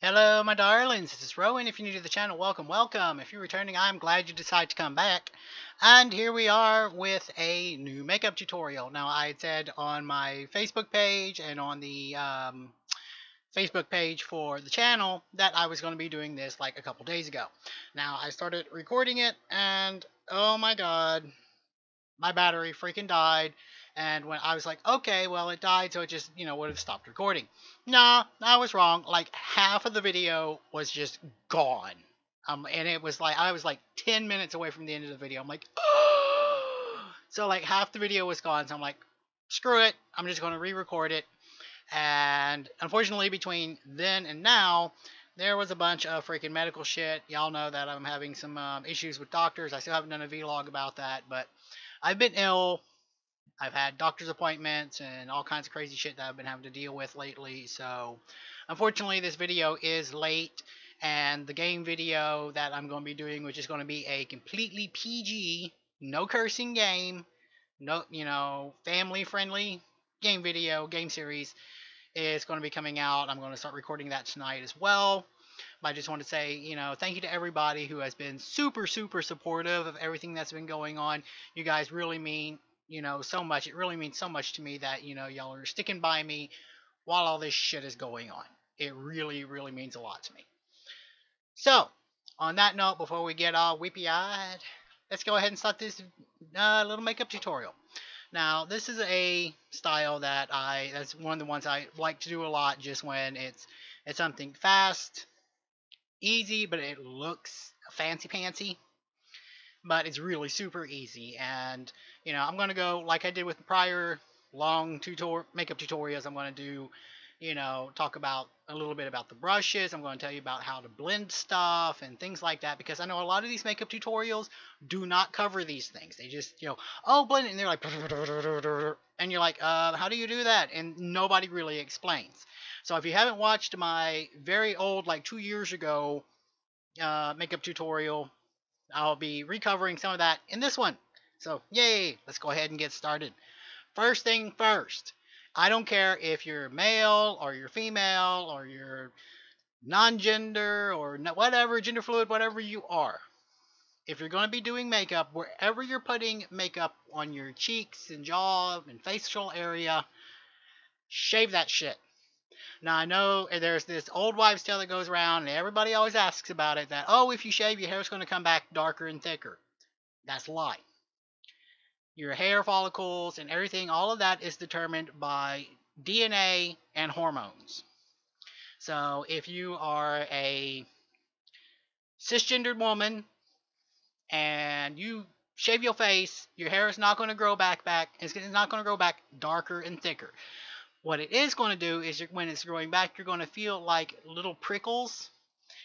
Hello, my darlings. This is Rowan. If you're new to the channel, welcome, welcome. If you're returning, I'm glad you decided to come back. And here we are with a new makeup tutorial. Now, I had said on my Facebook page and on the Facebook page for the channel that I was going to be doing this like a couple days ago. Now, I started recording it, and oh my god, my battery freaking died. And when I was like, okay, well, it died, so it just, would have stopped recording. Nah, I was wrong. Like, half of the video was just gone. And it was like, I was like 10 minutes away from the end of the video. I'm like, so like half the video was gone. So I'm like, screw it. I'm just going to re-record it. And unfortunately, between then and now, there was a bunch of freaking medical shit. Y'all know that I'm having some issues with doctors. I still haven't done a vlog about that, but I've been ill. I've had doctor's appointments and all kinds of crazy shit that I've been having to deal with lately. So, unfortunately, this video is late. And the game video that I'm going to be doing, which is going to be a completely PG, no cursing game, no, family-friendly game series, is going to be coming out. I'm going to start recording that tonight as well. But I just want to say, thank you to everybody who has been super, super supportive of everything that's been going on. You guys really mean, so much. It really means so much to me that, y'all are sticking by me while all this shit is going on. It really, really means a lot to me. So, on that note, before we get all weepy-eyed, let's go ahead and start this little makeup tutorial. Now, this is a style that's one of the ones I like to do a lot just when it's something fast, easy, but it looks fancy-pantsy. But it's really super easy. And, I'm going to go like I did with the prior long makeup tutorials. I'm going to do, talk about a little bit about the brushes. I'm going to tell you about how to blend stuff and things like that, because I know a lot of these makeup tutorials do not cover these things. They just, oh, blend it, and they're like, and you're like, how do you do that? And nobody really explains. So if you haven't watched my very old, like 2 years ago, makeup tutorial, I'll be recovering some of that in this one. So, yay! Let's go ahead and get started. First thing first, I don't care if you're male or you're female or you're non-gender or whatever, gender fluid, whatever you are. If you're going to be doing makeup, wherever you're putting makeup on your cheeks and jaw and facial area, shave that shit. Now, I know there's this old wives' tale that goes around, and everybody always asks about it, that, oh, if you shave, your hair's going to come back darker and thicker. That's a lie. Your hair follicles and everything, all of that is determined by DNA and hormones. So if you are a cisgendered woman and you shave your face, your hair is not going to grow back. It's not going to grow back darker and thicker. What it is going to do is when it's growing back, you're going to feel like little prickles.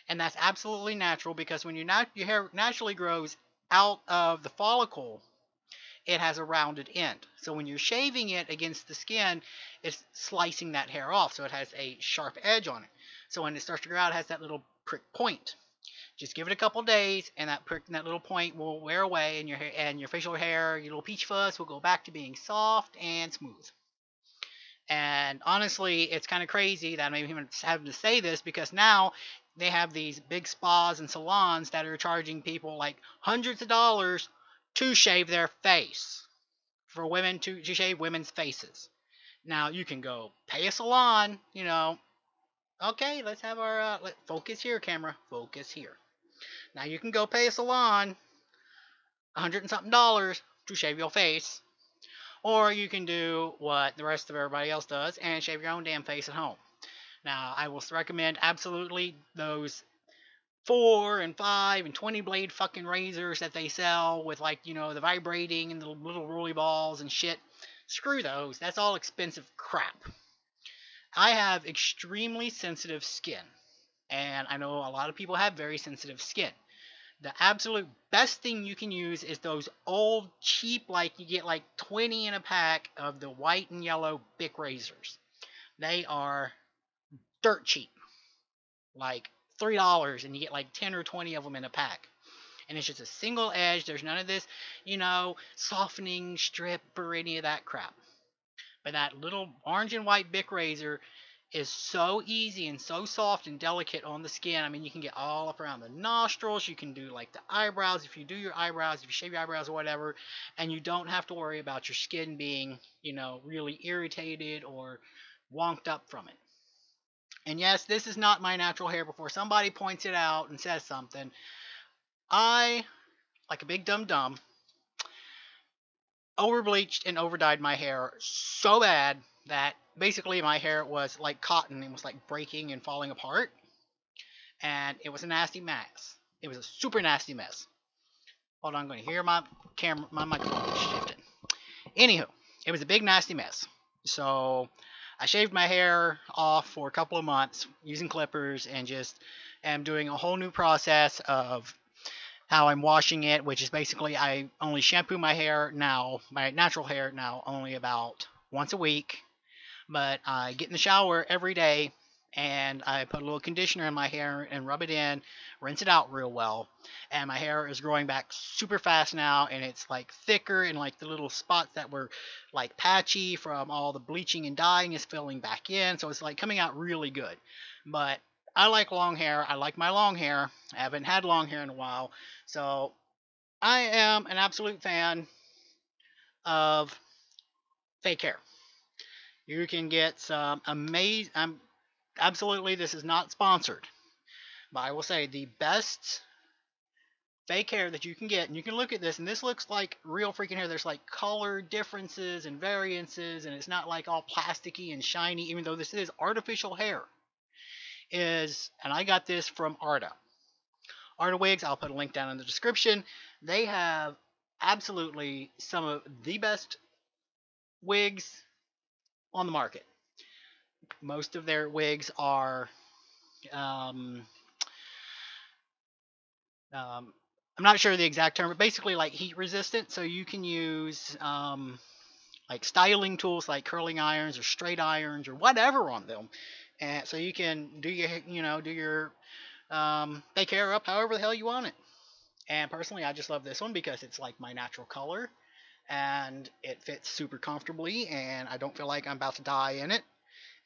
And that's absolutely natural, because when your hair naturally grows out of the follicle, it has a rounded end. So when you're shaving it against the skin, it's slicing that hair off, so it has a sharp edge on it. So when it starts to grow out, it has that little prick point. Just give it a couple days, and that little point will wear away, and your facial hair, your little peach fuzz, will go back to being soft and smooth. And honestly, it's kind of crazy that I'm even having to say this, because now they have these big spas and salons that are charging people like hundreds of dollars to shave their face, for women to shave women's faces. Now, you can go pay a salon, okay, let's have our, focus here, camera, focus here. Now, you can go pay a salon $100 and something to shave your face, or you can do what the rest of everybody else does and shave your own damn face at home. Now, I will recommend absolutely those 4 and 5 and 20 blade fucking razors that they sell with, like, the vibrating and the little rolly balls and shit. Screw those. That's all expensive crap. I have extremely sensitive skin, and I know a lot of people have very sensitive skin. The absolute best thing you can use is those old cheap, like you get like 20 in a pack of the white and yellow Bic razors. They are dirt cheap, like $3, and you get like 10 or 20 of them in a pack. And it's just a single edge. There's none of this, softening strip or any of that crap. But that little orange and white Bic razor is so easy and so soft and delicate on the skin. I mean, you can get all up around the nostrils. You can do like the eyebrows if you do your eyebrows, if you shave your eyebrows or whatever, and you don't have to worry about your skin being, really irritated or wonked up from it. And yes, this is not my natural hair. Before somebody points it out and says something, I, like a big dumb dumb, over bleached and over dyed my hair so bad that basically my hair was like cotton and was like breaking and falling apart. And it was a nasty mess. It was a super nasty mess. Hold on, I'm going to hear my camera, my microphone shifting. Anywho, it was a big nasty mess. So I shaved my hair off for a couple of months using clippers and just am doing a whole new process of how I'm washing it, which is basically I only shampoo my hair now, my natural hair now, only about once a week. But I get in the shower every day and I put a little conditioner in my hair and rub it in, rinse it out real well. And my hair is growing back super fast now, and it's like thicker, and like the little spots that were like patchy from all the bleaching and dyeing is filling back in. So it's like coming out really good. But I like long hair. I like my long hair. I haven't had long hair in a while. So I am an absolute fan of fake hair. You can get some amazing. Absolutely, this is not sponsored, but I will say the best fake hair that you can get, and you can look at this, and this looks like real freaking hair. There's like color differences and variances, and it's not like all plasticky and shiny, even though this is artificial hair. And I got this from Arda. Arda Wigs, I'll put a link down in the description. They have absolutely some of the best wigs on the market. Most of their wigs are um, I'm not sure the exact term, but basically like heat resistant. So you can use like styling tools like curling irons or straight irons or whatever on them, and so you can do your fake hair up however the hell you want it. And personally, I just love this one because it's like my natural color, and it fits super comfortably, and I don't feel like I'm about to die in it,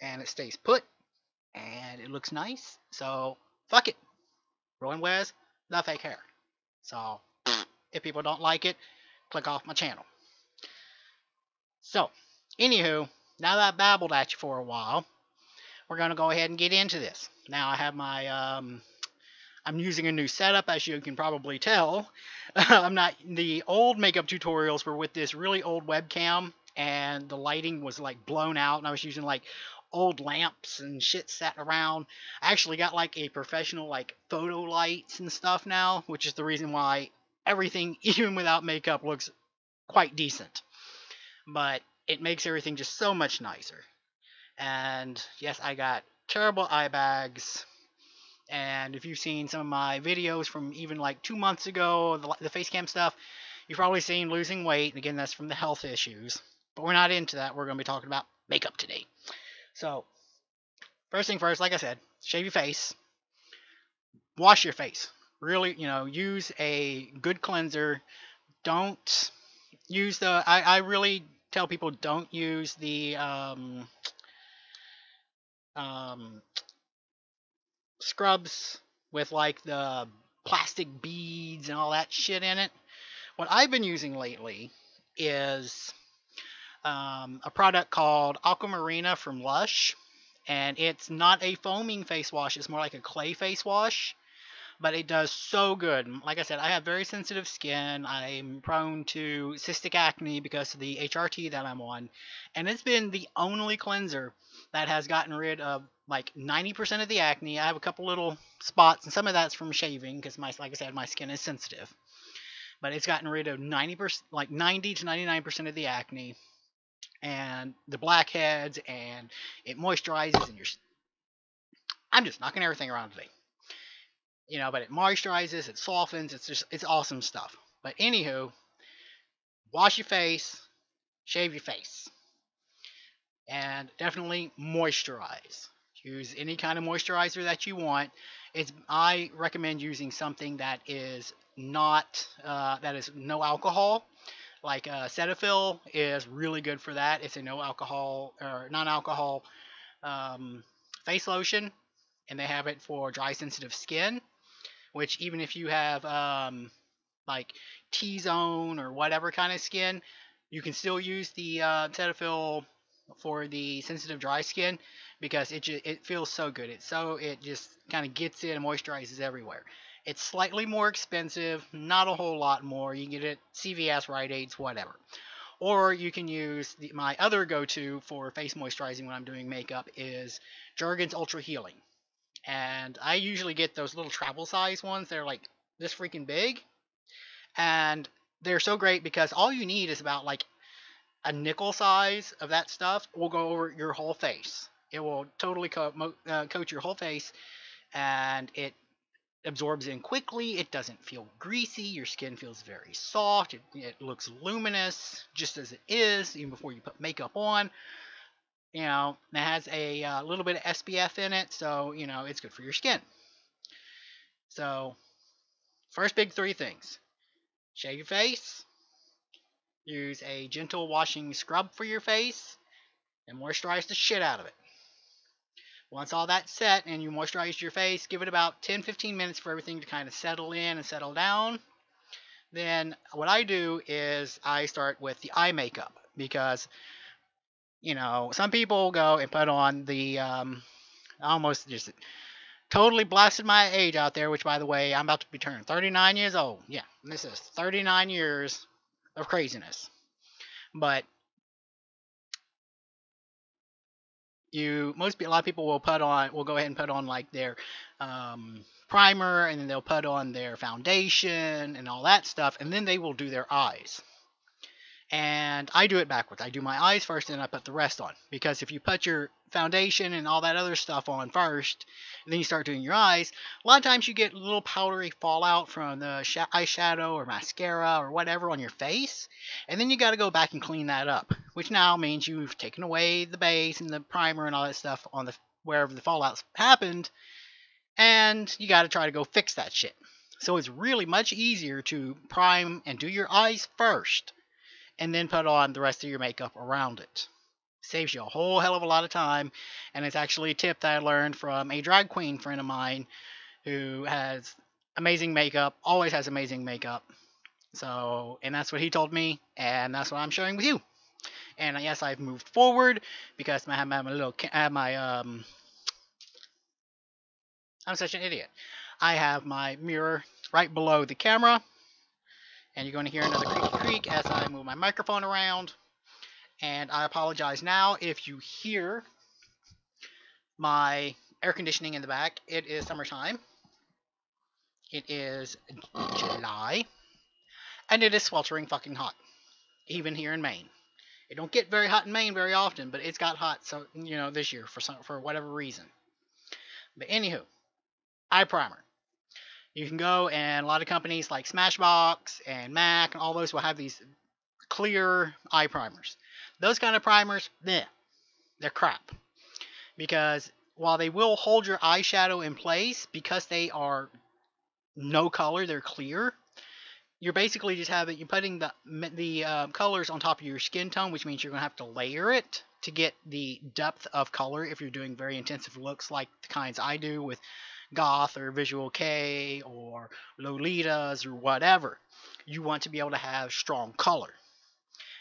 and it stays put, and it looks nice. So fuck it, Rowan Wes, the fake hair. So if people don't like it, click off my channel. So, anywho, now that I babbled at you for a while, we're going to go ahead and get into this. Now I have my, I'm using a new setup, as you can probably tell. The old makeup tutorials were with this really old webcam, and the lighting was like blown out, and I was using like old lamps and shit sat around. I actually got like a professional like photo lights and stuff now, which is the reason why everything, even without makeup, looks quite decent. But it makes everything just so much nicer. And yes, I got terrible eye bags. And if you've seen some of my videos from even like 2 months ago, the face cam stuff, you've probably seen losing weight. And again, that's from the health issues. But we're not into that. We're going to be talking about makeup today. So, first thing first, like I said, shave your face. Wash your face. Really, use a good cleanser. Don't use I really tell people don't use the scrubs with like the plastic beads and all that shit in it. What I've been using lately is a product called Aquamarina from Lush, and it's not a foaming face wash. It's more like a clay face wash, but it does so good. Like I said, I have very sensitive skin. I'm prone to cystic acne because of the HRT that I'm on, and it's been the only cleanser that has gotten rid of like 90% of the acne. I have a couple little spots, and some of that's from shaving because like I said, my skin is sensitive. But it's gotten rid of 90%, like 90 to 99% of the acne and the blackheads, and it moisturizes, and I'm just knocking everything around today. But it moisturizes, it softens, it's awesome stuff. But anywho, wash your face, shave your face, and definitely moisturize. Use any kind of moisturizer that you want. I recommend using something that is not that is no alcohol. Like Cetaphil is really good for that. It's a no alcohol or non-alcohol face lotion, and they have it for dry sensitive skin, which even if you have like T-zone or whatever kind of skin, you can still use the Cetaphil for the sensitive dry skin because it feels so good. It just kind of gets in and moisturizes everywhere. It's slightly more expensive, not a whole lot more. You can get it CVS, Rite Aids, whatever. Or you can use my other go-to for face moisturizing when I'm doing makeup is Jergens Ultra Healing. And I usually get those little travel size ones. They're like this freaking big. And they're so great because all you need is about like a nickel size of that stuff will go over your whole face. It will totally coat your whole face, and it absorbs in quickly. It doesn't feel greasy. Your skin feels very soft. It looks luminous, just as it is, even before you put makeup on. You know, it has a little bit of SPF in it, so, you know, it's good for your skin. So, first big three things. Shave your face. Use a gentle washing scrub for your face. And moisturize the shit out of it. Once all that's set and you moisturize your face, give it about 10-15 minutes for everything to kind of settle in and settle down. Then what I do is I start with the eye makeup because, you know, some people go and put on the, almost just totally blasted my age out there, which, by the way, I'm about to be turning 39 years old. Yeah, this is 39 years of craziness. But a lot of people will go ahead and put on like their primer, and then they'll put on their foundation and all that stuff, and then they will do their eyes. And I do it backwards. I do my eyes first, and then I put the rest on. Because if you put your foundation and all that other stuff on first, and then you start doing your eyes, a lot of times you get a little powdery fallout from the eyeshadow or mascara or whatever on your face, and then you got to go back and clean that up, which now means you've taken away the base and the primer and all that stuff on wherever the fallouts happened, and you got to try to go fix that shit. So it's really much easier to prime and do your eyes first, and then put on the rest of your makeup around it. Saves you a whole hell of a lot of time, and it's actually a tip that I learned from a drag queen friend of mine who has amazing makeup, always has amazing makeup. So, and that's what he told me, and that's what I'm sharing with you. And yes, I've moved forward because I'm such an idiot. I have my mirror right below the camera, and you're going to hear another creaky creak as I move my microphone around. And I apologize now if you hear my air conditioning in the back. It is summertime. It is July. And it is sweltering fucking hot. Even here in Maine. It don't get very hot in Maine very often, but it's got hot, so, you know, this year for whatever reason. But anywho, eye primer. You can go, and a lot of companies like Smashbox and MAC and all those will have these clear eye primers. Those kind of primers, they're crap. Because while they will hold your eyeshadow in place, because they are no color, they're clear, you're basically just you're putting the colors on top of your skin tone, which means you're going to have to layer it to get the depth of color if you're doing very intensive looks like the kinds I do with Goth or Visual K or Lolitas or whatever. You want to be able to have strong color.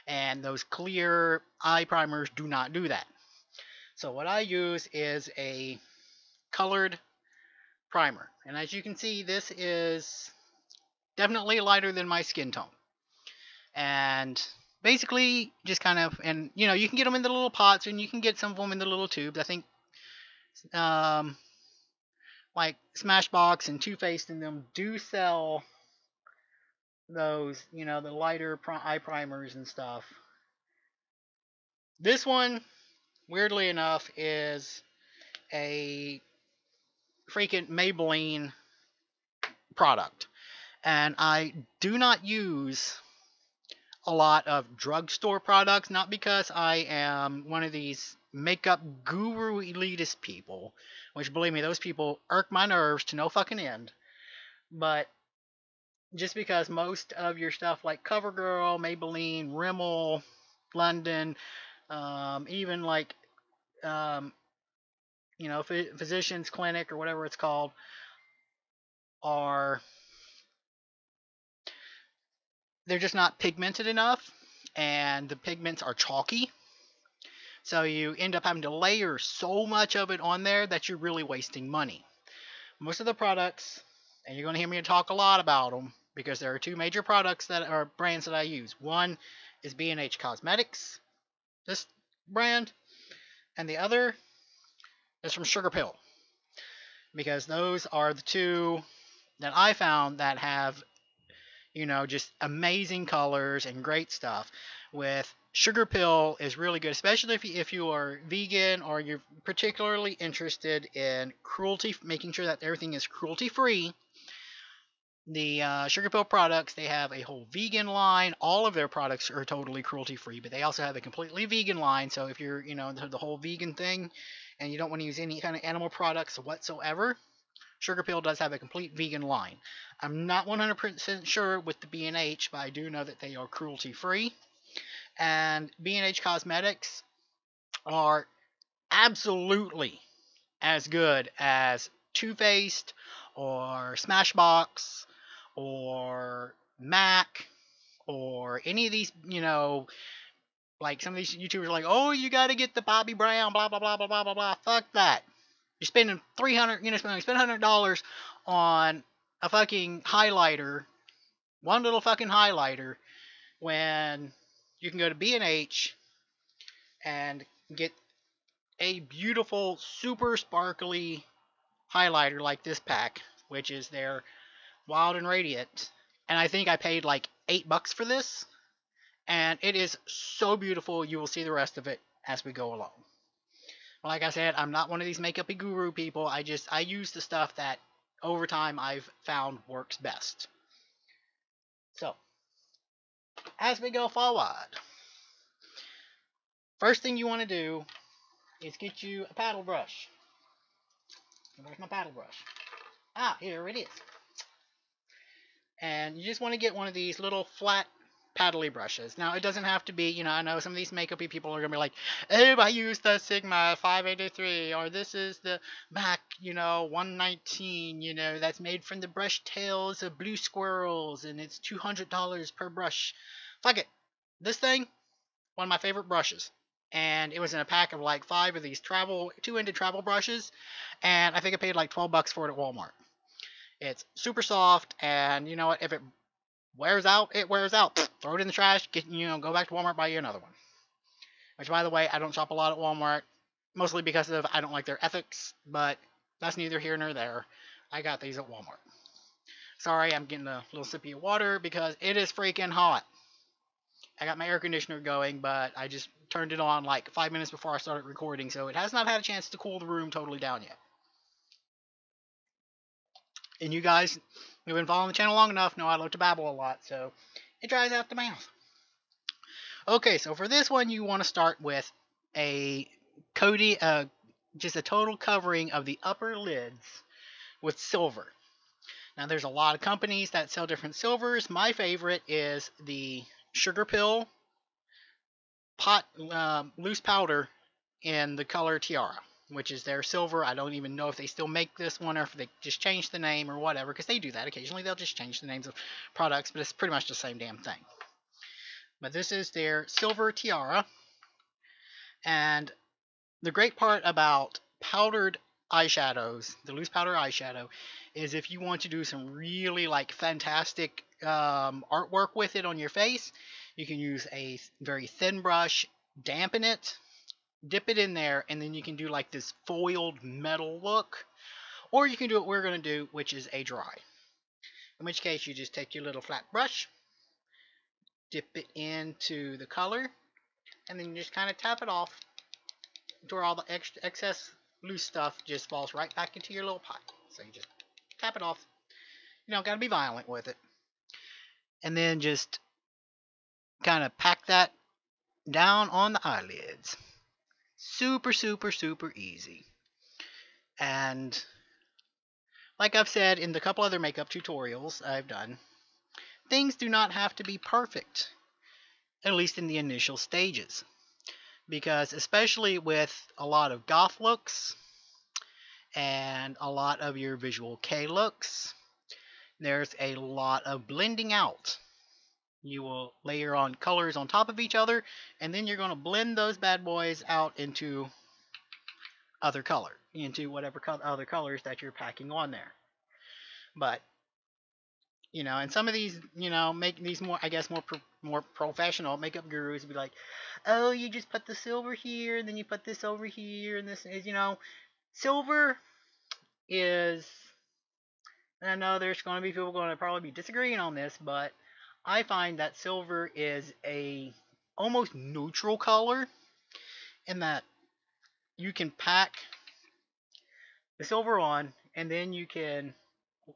And those clear eye primers do not do that. So what I use is a colored primer. And as you can see, this is definitely lighter than my skin tone. And basically just kind of, and you know, you can get them in the little pots, and you can get some of them in the little tubes. I think like Smashbox and Too Faced and them do sell those, you know, the lighter eye primers and stuff. This one, weirdly enough, is a freaking Maybelline product. And I do not use a lot of drugstore products, not because I am one of these makeup guru elitist people, which, believe me, those people irk my nerves to no fucking end, but just because most of your stuff like CoverGirl, Maybelline, Rimmel, London, even like physician's clinic or whatever it's called, are they're just not pigmented enough, and the pigments are chalky. So you end up having to layer so much of it on there that you're really wasting money. Most of the products, and you're going to hear me talk a lot about them, because there are two major products that are brands that I use. One is B&H Cosmetics, this brand, and the other is from Sugarpill, because those are the two that I found that have, just amazing colors and great stuff. With Sugarpill is really good, especially if you are vegan or you're particularly interested in cruelty, making sure that everything is cruelty free. The Sugarpill products, they have a whole vegan line. All of their products are totally cruelty free, but they also have a completely vegan line. So if you're, the whole vegan thing and you don't want to use any kind of animal products whatsoever, Sugarpill does have a complete vegan line. I'm not 100% sure with the B&H, but I do know that they are cruelty free. And B&H Cosmetics are absolutely as good as Too Faced or Smashbox or MAC or any of these, like some of these YouTubers are like, oh, you got to get the Bobbi Brown, blah, blah, blah, blah, blah, blah, blah. Fuck that. You're spending $100 on a fucking highlighter, one little fucking highlighter, when you can go to B&H and get a beautiful, super sparkly highlighter like this pack, which is their Wild and Radiant. And I think I paid like $8 for this, and it is so beautiful. You will see the rest of it as we go along. Like I said, I'm not one of these makeup guru people. I use the stuff that over time I've found works best. So, as we go forward, first thing you want to do is get you a paddle brush. Where's my paddle brush? Ah, here it is. And you just want to get one of these little flat paddly brushes. Now, it doesn't have to be, I know some of these makeup-y people are going to be like, oh, I use the Sigma 583, or this is the MAC, 119, that's made from the brush tails of blue squirrels, and it's $200 per brush. Fuck it. This thing, one of my favorite brushes. And it was in a pack of like 5 of these two-ended travel brushes, and I think I paid like $12 for it at Walmart. It's super soft, and you know what, if it wears out, it wears out. Throw it in the trash, go back to Walmart, buy you another one. Which, by the way, I don't shop a lot at Walmart, mostly because I don't like their ethics, but that's neither here nor there. I got these at Walmart. Sorry, I'm getting a little sippy of water because it is freaking hot. I got my air conditioner going, but I just turned it on like 5 minutes before I started recording, so it has not had a chance to cool the room totally down yet. And you guys who've been following the channel long enough know I love to babble a lot, so it dries out the mouth. Okay, so for this one, you want to start with a coating, just a total covering of the upper lids with silver. Now, there's a lot of companies that sell different silvers. My favorite is the Sugarpill pot loose powder in the color Tiara, which is their silver. I don't even know if they still make this one or if they just changed the name or whatever, because they do that occasionally. They'll just change the names of products, but it's pretty much the same damn thing. But this is their silver Tiara. And the great part about powdered eyeshadows, the loose powder eyeshadow, is if you want to do some really like fantastic artwork with it on your face, you can use a very thin brush, dampen it, dip it in there, and then you can do like this foiled metal look. Or you can do what we're going to do, which is a dry. In which case, you just take your little flat brush, dip it into the color, and then you just kind of tap it off to where all the excess loose stuff just falls right back into your little pot. So you just tap it off. You don't got to be violent with it. And then just kind of pack that down on the eyelids. Super, super, super easy. And like I've said in the couple other makeup tutorials I've done, things do not have to be perfect, at least in the initial stages. Because especially with a lot of goth looks, and a lot of your visual K looks. There's a lot of blending out. You will layer on colors on top of each other, and then you're going to blend those bad boys out into whatever other colors that you're packing on there. But and some of these, make these more, I guess, more professional makeup gurus would be like, oh, you just put the silver here, and then you put this over here, and this is, silver is, and I know there's going to be people going to probably be disagreeing on this, but I find that silver is a almost neutral color in that you can pack the silver on, and then you can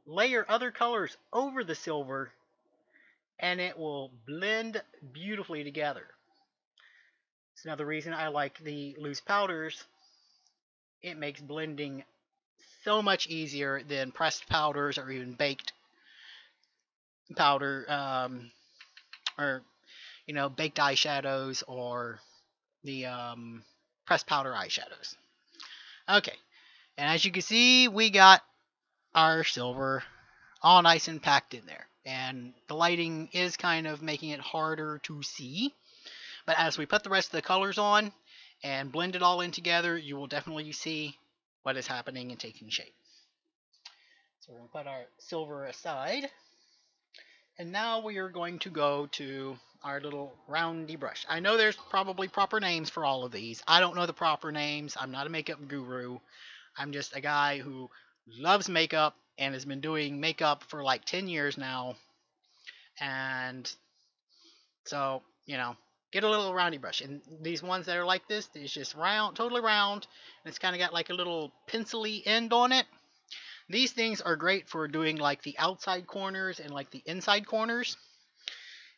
layer other colors over the silver, and it will blend beautifully together. It's another reason I like the loose powders. It makes blending so much easier than pressed powders or even baked powder, or baked eyeshadows, or the pressed powder eyeshadows. Okay, and as you can see, we got our silver all nice and packed in there. And the lighting is kind of making it harder to see. But as we put the rest of the colors on and blend it all in together, you will definitely see what is happening and taking shape. So we're going to put our silver aside. And now we are going to go to our little roundy brush. I know there's probably proper names for all of these. I don't know the proper names. I'm not a makeup guru. I'm just a guy who loves makeup and has been doing makeup for like 10 years now. And so, get a little roundy brush. And these ones that are like this, it's just round, totally round. And it's kind of got like a little pencil-y end on it. These things are great for doing like the outside corners and like the inside corners.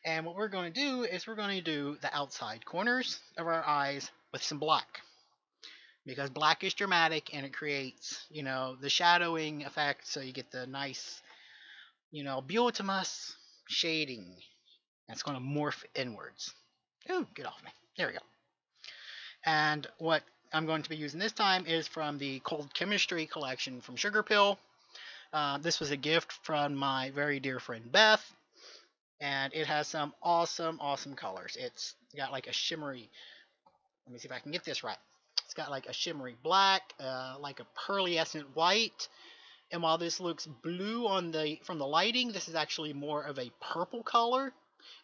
And what we're going to do is we're going to do the outside corners of our eyes with some black. Because black is dramatic and it creates, the shadowing effect, so you get the nice, Buetimus shading. And it's going to morph inwards. Ooh, get off me. There we go. And what I'm going to be using this time is from the Cold Chemistry collection from Sugarpill. This was a gift from my very dear friend Beth. And it has some awesome, awesome colors. It's got like a shimmery, let me see if I can get this right. It's got like a shimmery black, like a pearlescent white. And while this looks blue from the lighting, this is actually more of a purple color.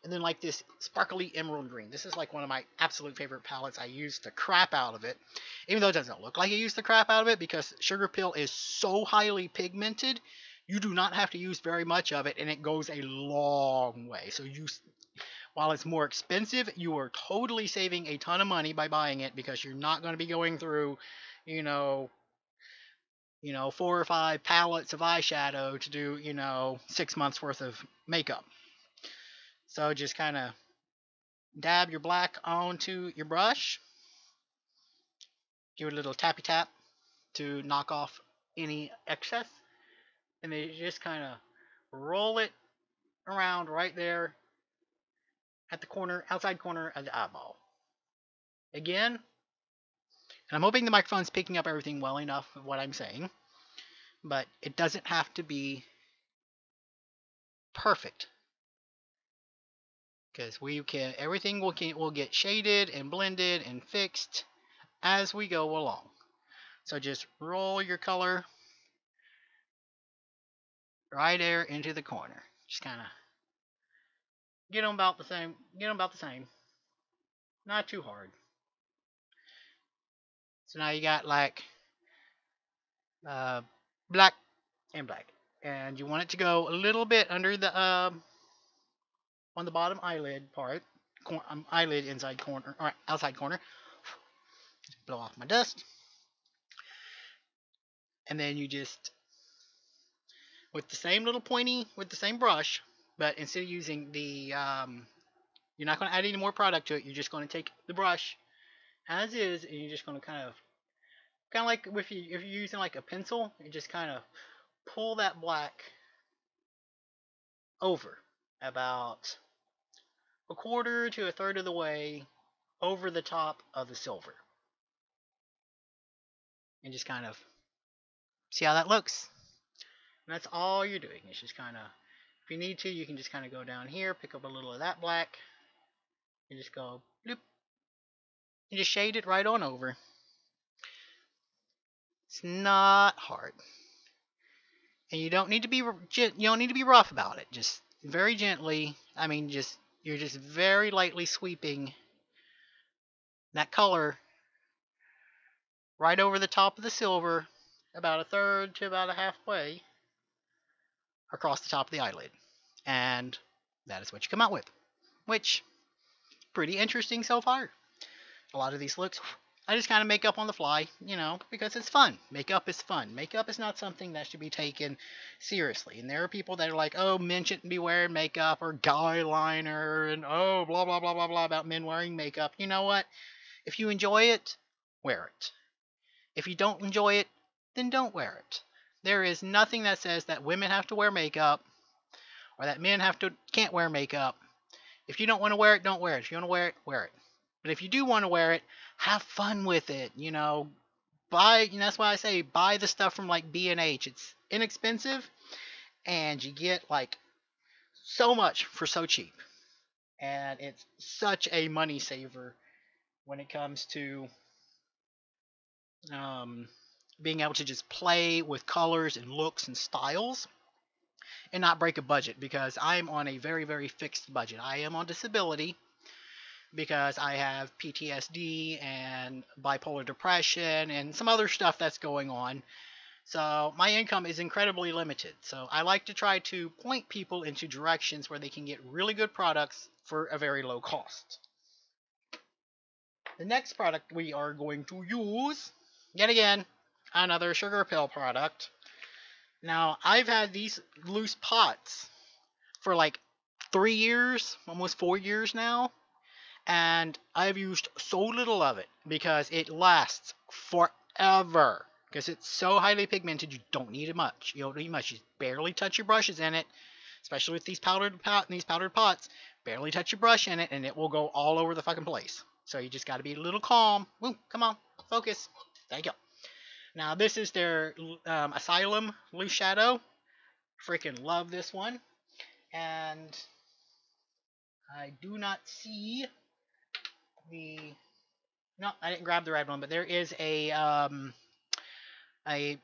And then like this sparkly emerald green. This is like one of my absolute favorite palettes. I use the crap out of it. Even though it doesn't look like I use the crap out of it, because Sugarpill is so highly pigmented, you do not have to use very much of it, and it goes a long way. So while it's more expensive, you are totally saving a ton of money by buying it, because you're not going to be going through, 4 or 5 palettes of eyeshadow to do, 6 months worth of makeup. So just kind of dab your black onto your brush. Give it a little tappy tap to knock off any excess. And then you just kind of roll it around right there at the outside corner of the eyeball. Again, and I'm hoping the microphone's picking up everything well enough of what I'm saying, but it doesn't have to be perfect. Because everything will get shaded and blended and fixed as we go along. So just roll your color right there into the corner. Just kind of get them about the same. Not too hard. So now you got like black and black. And you want it to go a little bit under the on the bottom eyelid part, eyelid inside corner or outside corner. Just blow off my dust. And then you just, with the same little pointy, with the same brush, but instead of using the, you're not going to add any more product to it. You're just going to take the brush as is, and you're just going to kind of like if you're using like a pencil, you just kind of pull that black over about a quarter to a third of the way over the top of the silver, and just kind of See how that looks? And that's all you're doing. It's just kind of, if you need to, you can just kind of go down here, pick up a little of that black, and just go bloop, and just shade it right on over. It's not hard, and you don't need to be rough about it. Just very gently. I mean, you're just very lightly sweeping that color right over the top of the silver, about a third to about a halfway across the top of the eyelid, and that is what you come out with, which pretty interesting so far. A lot of these looks I just kind of make up on the fly, because it's fun. Makeup is fun. Makeup is not something that should be taken seriously. And there are people that are like, oh, men shouldn't be wearing makeup, or guy liner, and oh, blah, blah, blah, blah, blah about men wearing makeup. You know what? If you enjoy it, wear it. If you don't enjoy it, then don't wear it. There is nothing that says that women have to wear makeup, or that men can't wear makeup. If you don't want to wear it, don't wear it. If you want to wear it, wear it. But if you do want to wear it, have fun with it. That's why I say buy the stuff from like B&H. It's inexpensive, and you get like so much for so cheap. And it's such a money saver when it comes to being able to just play with colors and looks and styles and not break a budget, because I'm on a very, very fixed budget. I am on disability because I have PTSD and bipolar depression and some other stuff that's going on. So my income is incredibly limited. So I like to try to point people into directions where they can get really good products for a very low cost. The next product we are going to use, yet again, another sugar pill product. Now, I've had these loose pots for like 3 years, almost 4 years now, and I've used so little of it because it lasts forever. Because it's so highly pigmented, you don't need it much. You don't need much. You barely touch your brushes in it, especially with these powdered pots. Barely touch your brush in it, and it will go all over the fucking place. So you just got to be a little calm. Woo, come on, focus. There you go. Now this is their Asylum Loose Shadow. Freaking love this one. And I do not see no, I didn't grab the red one, but there is a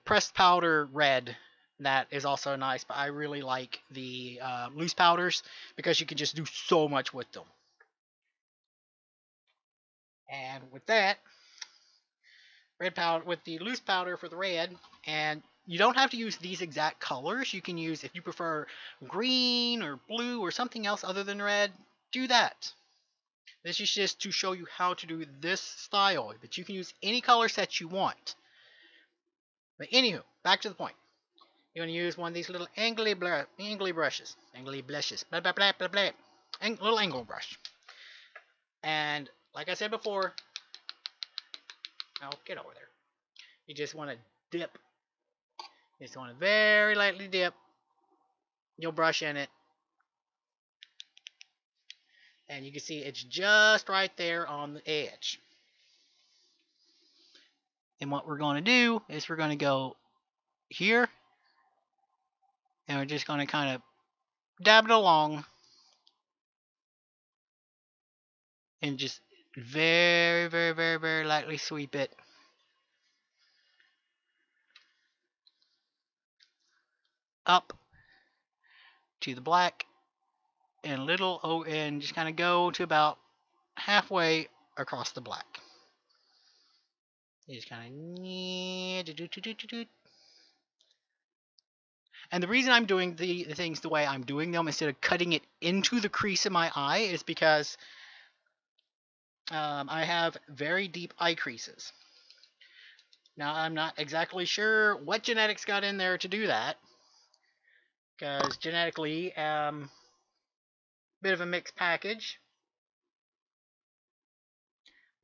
pressed powder red that is also nice, but I really like the loose powders because you can just do so much with them. And with that, red powder with the loose powder for the red, and you don't have to use these exact colors. You can use, if you prefer green or blue or something else other than red, do that. This is just to show you how to do this style, but you can use any color set you want. But anywho, back to the point. You're going to use one of these little angly brushes. Angly blushes. Blah, blah, blah, blah, blah. Little angle brush. And like I said before, get over there. You just want to dip. You just want to very lightly dip your brush in it. And you can see it's just right there on the edge. And what we're going to do is we're going to go here. And we're just going to kind of dab it along. And just very, very, very, very lightly sweep it. Up to the black. And and just kind of go to about halfway across the black. You just kind of. And the reason I'm doing the things the way I'm doing them instead of cutting it into the crease of my eye is because I have very deep eye creases. Now, I'm not exactly sure what genetics got in there to do that, because genetically, bit of a mixed package,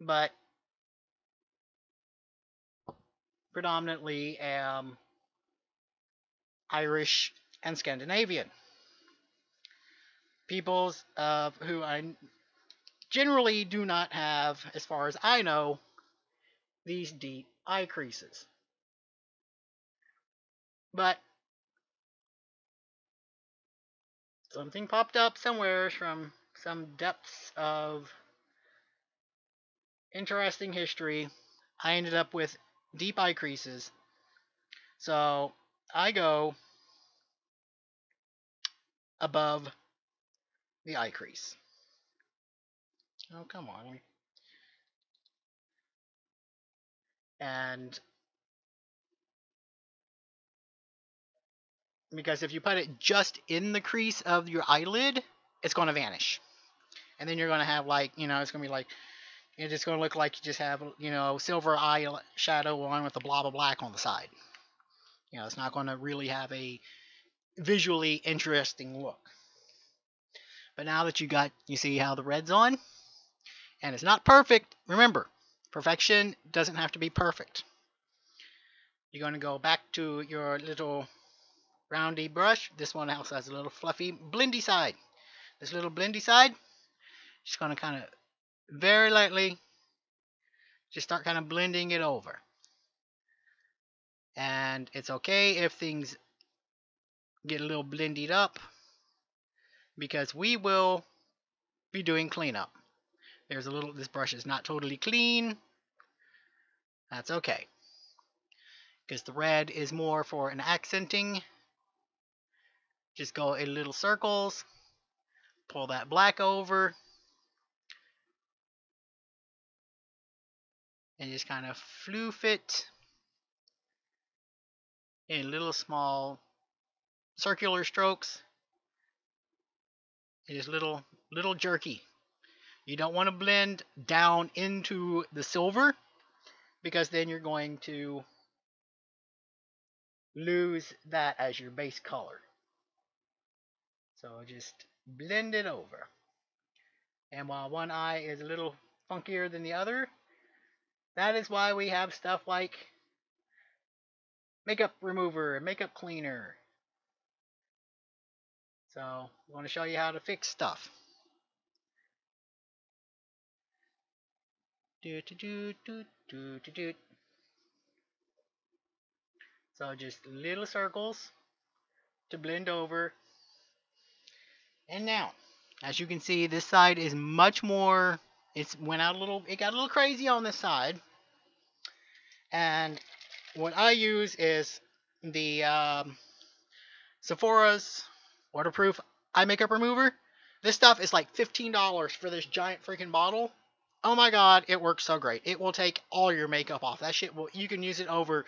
but predominantly Irish and Scandinavian. Peoples who I generally do not have, as far as I know, these deep eye creases. But something popped up somewhere from some depths of interesting history. I ended up with deep eye creases. So I go above the eye crease. Oh, come on. And because if you put it just in the crease of your eyelid, it's going to vanish. And then you're going to have like, it's going to be like, it's just going to look like you just have, silver eyeshadow on with a blob of black on the side. It's not going to really have a visually interesting look. But now that you see how the red's on, and it's not perfect, remember, perfection doesn't have to be perfect. You're going to go back to your little roundy brush. This one also has a little fluffy blendy side. This little blendy side, just going to kind of very lightly just start kind of blending it over. And it's okay if things get a little blendied up, because we will be doing cleanup. This brush is not totally clean. That's okay, because the red is more for an accenting. Just go in little circles, pull that black over, and just kind of floof it in little small circular strokes, and just little jerky. You don't want to blend down into the silver, because then you're going to lose that as your base color. So just blend it over. And while one eye is a little funkier than the other, that is why we have stuff like makeup remover and makeup cleaner. So I want to show you how to fix stuff. Do do do do do do do. So just little circles to blend over. And now, as you can see, this side is much more. It got a little crazy on this side. And what I use is the Sephora's waterproof eye makeup remover. This stuff is like $15 for this giant freaking bottle. Oh my god, it works so great. It will take all your makeup off. That shit you can use it over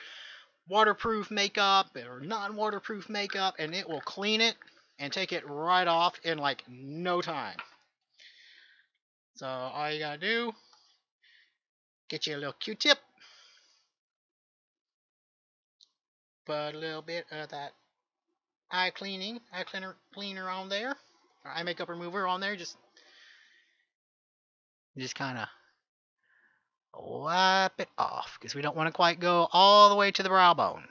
waterproof makeup or non-waterproof makeup, and it will clean it and take it right off in like no time. So all you gotta do, get you a little Q-tip, put a little bit of that eye cleaner on there, or eye makeup remover on there, just kind of wipe it off, because we don't want to quite go all the way to the brow bone.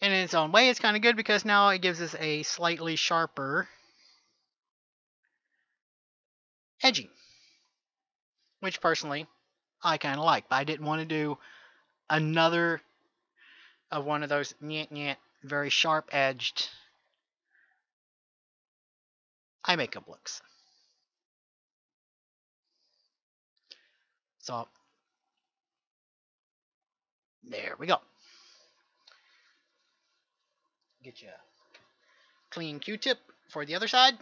And in its own way, it's kind of good, because now it gives us a slightly sharper edging, which personally I kind of like. But I didn't want to do another of one of those very sharp edged eye makeup looks. So there we go. Get you a clean Q-tip for the other side.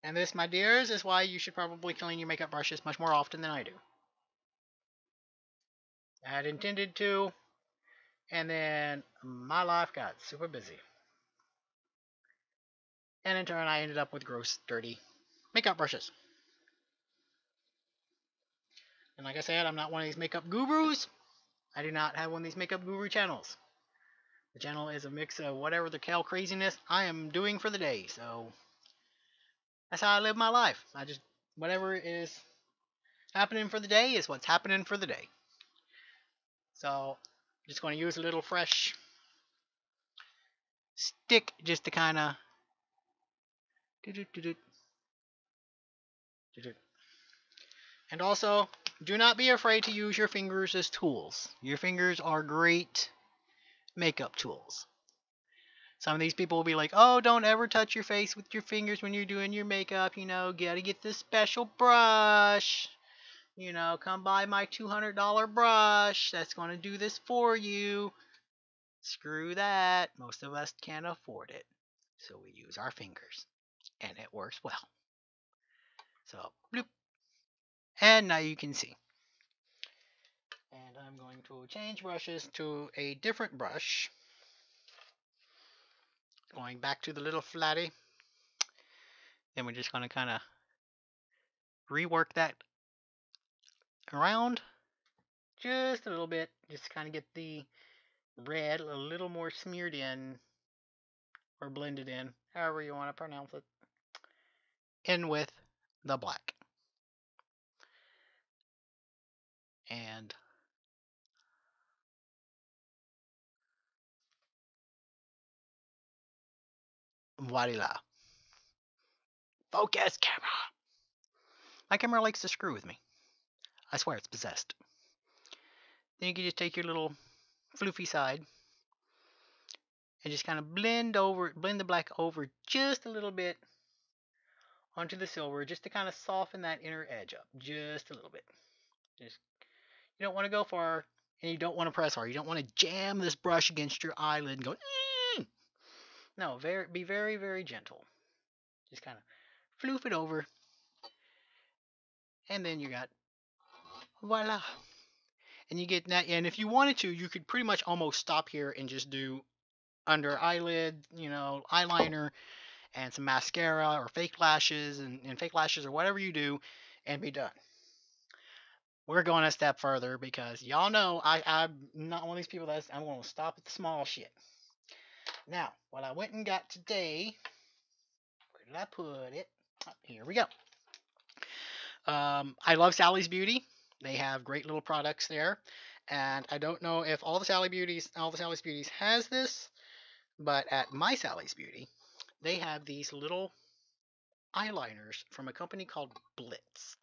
And this, my dears, is why you should probably clean your makeup brushes much more often than I do. I had intended to, and then my life got super busy. And in turn, I ended up with gross, dirty makeup brushes. And like I said, I'm not one of these makeup gurus. I do not have one of these makeup guru channels. The channel is a mix of whatever the hell craziness I am doing for the day. So that's how I live my life. Whatever is happening for the day is what's happening for the day. So I'm just going to use a little fresh stick just to kind of And also, do not be afraid to use your fingers as tools. Your fingers are great makeup tools. Some of these people will be like, oh, don't ever touch your face with your fingers when you're doing your makeup. You know, gotta get this special brush. You know, come buy my $200 brush. That's going to do this for you. Screw that. Most of us can't afford it. So we use our fingers. And it works well. So, bloop. And now you can see. And I'm going to change brushes to a different brush. Going back to the little flatty. Then we're just going to kind of rework that around just a little bit. Just kind of get the red a little more smeared in or blended in, however you want to pronounce it, in with the black. And voila. Focus, camera. My camera likes to screw with me. I swear it's possessed. Then you can just take your little floofy side and just kind of blend the black over just a little bit onto the silver, just to kind of soften that inner edge up just a little bit. Just, you don't want to go far, and you don't want to press hard. You don't want to jam this brush against your eyelid and go, no, be very, very gentle. Just kind of floof it over, and then you got voila. And you get that. And if you wanted to, you could pretty much almost stop here and just do under eyelid, you know, eyeliner, and some mascara or fake lashes and fake lashes or whatever you do, and be done. We're going a step further because y'all know I'm not one of these people I'm going to stop at the small shit. Now, what I went and got today, where did I put it? Oh, here we go. I love Sally's Beauty. They have great little products there, and I don't know if all the Sally's Beauties has this, but at My Sally's Beauty, they have these little eyeliners from a company called Blitz,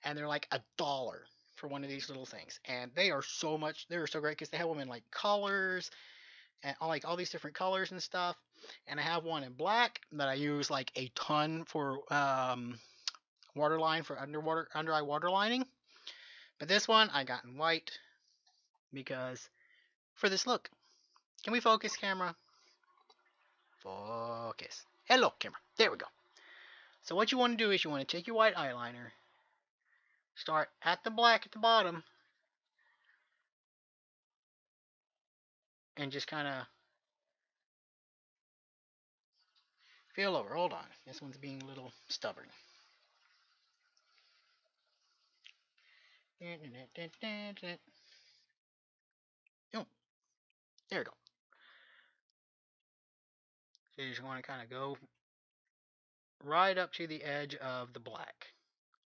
and they're like $1 for one of these little things, and they are so great because they have them in like colors and like all these different colors and stuff. And I have one in black that I use like a ton for waterline for under eye waterlining. But this one I got in white because for this look. Can we focus, camera? Focus. Hello, camera. There we go. So what you want to do is you want to take your white eyeliner, start at the black at the bottom, and just kind of feel over. Hold on. This one's being a little stubborn. Oh, there we go. So you just want to kind of go right up to the edge of the black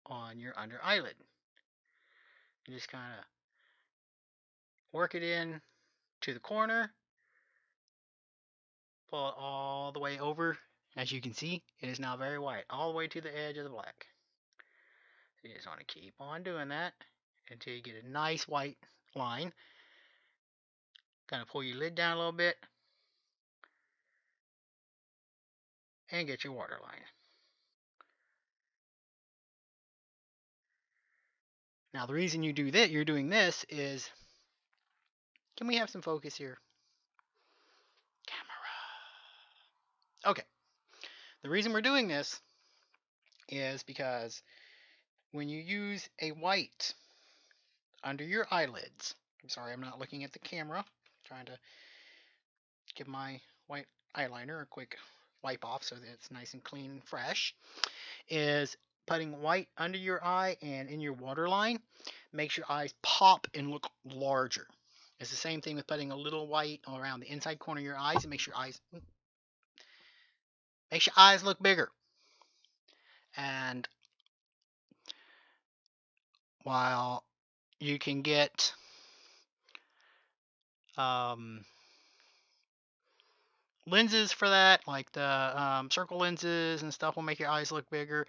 on your under eyelid. You just kind of work it in to the corner, pull it all the way over. As you can see, it is now very white, all the way to the edge of the black. So you just want to keep on doing that until you get a nice white line. Kind of pull your lid down a little bit and get your waterline. Now the reason you're doing this is, can we have some focus here? Camera. Okay. The reason we're doing this is because when you use a white under your eyelids, I'm sorry, I'm not looking at the camera, I'm trying to give my white eyeliner a quick wipe off so that it's nice and clean and fresh, is putting white under your eye and in your waterline makes your eyes pop and look larger. It's the same thing with putting a little white around the inside corner of your eyes. It makes your eyes look bigger. And while you can get lenses for that, like the circle lenses and stuff will make your eyes look bigger.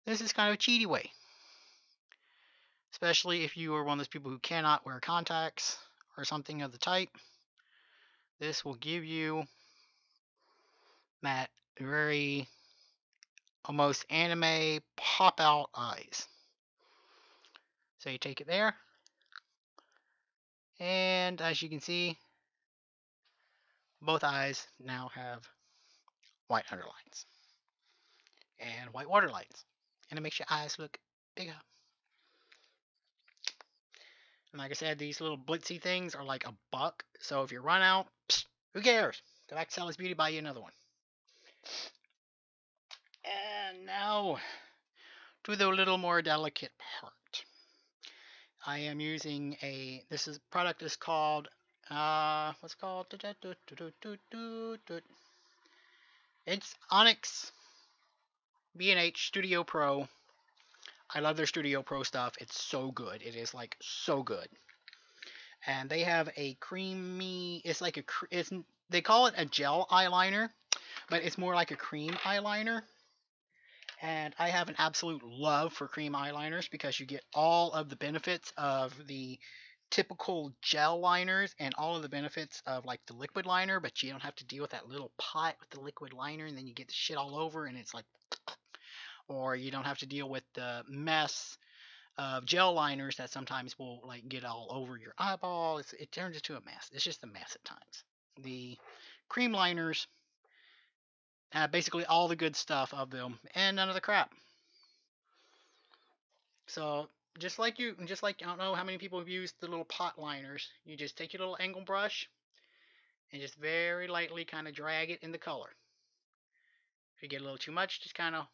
This is kind of a cheaty way, especially if you are one of those people who cannot wear contacts or something of the type. This will give you that very almost anime pop out eyes. So you take it there, and as you can see, both eyes now have white underlines and white waterlines, and it makes your eyes look bigger. And like I said, these little blitzy things are like $1, so if you run out, psst, who cares? Go back to Sally's Beauty, buy you another one. And now to the little more delicate part. I am using this product is called, what's it called? It's Onyx B&H Studio Pro. I love their Studio Pro stuff. It's so good. It is like so good. And they have a creamy, it's like they call it a gel eyeliner, but it's more like a cream eyeliner. And I have an absolute love for cream eyeliners because you get all of the benefits of the typical gel liners and all of the benefits of like the liquid liner, but you don't have to deal with that little pot with the liquid liner and then you get the shit all over and it's like, or you don't have to deal with the mess of gel liners that sometimes will like get all over your eyeball. It turns into a mess. It's just a mess at times. The cream liners have basically all the good stuff of them and none of the crap. So just like I don't know how many people have used the little pot liners. You just take your little angle brush and just very lightly kind of drag it in the color. If you get a little too much, just kind of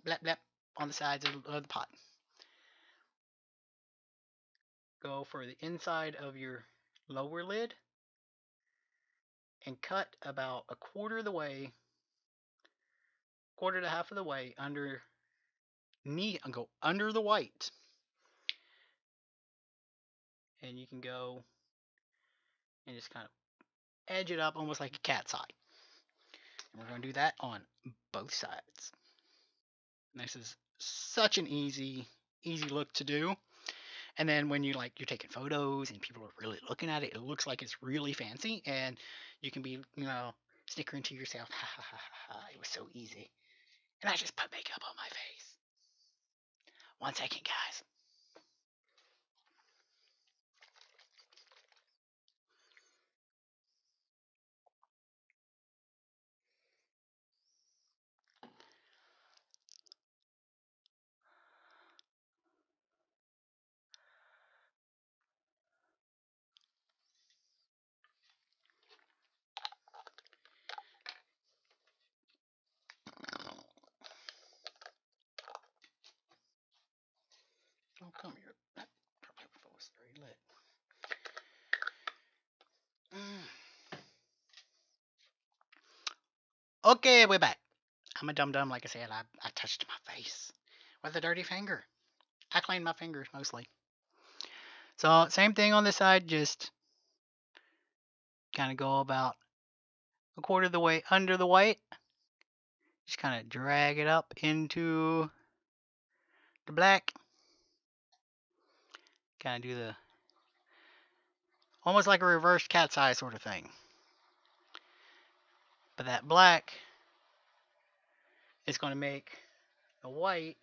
blap blap on the sides of the pot. Go for the inside of your lower lid and cut about a quarter of the way, quarter to half of the way under and go under the white. And you can go and just kind of edge it up almost like a cat's eye. And we're going to do that on both sides. And this is such an easy look to do. And then when you're taking photos and people are really looking at it, it looks like it's really fancy. And you can be, snickering to yourself, ha ha ha ha, it was so easy. And I just put makeup on my face. 1 second, guys. Oh, come here. That probably was very lit. Okay, we're back. I'm a dum-dum, like I said. I touched my face with a dirty finger. I cleaned my fingers, mostly. So, same thing on this side, just kind of go about a quarter of the way under the white. Just kind of drag it up into the black. Kind of do the almost like a reverse cat's eye sort of thing. But that black is going to make the white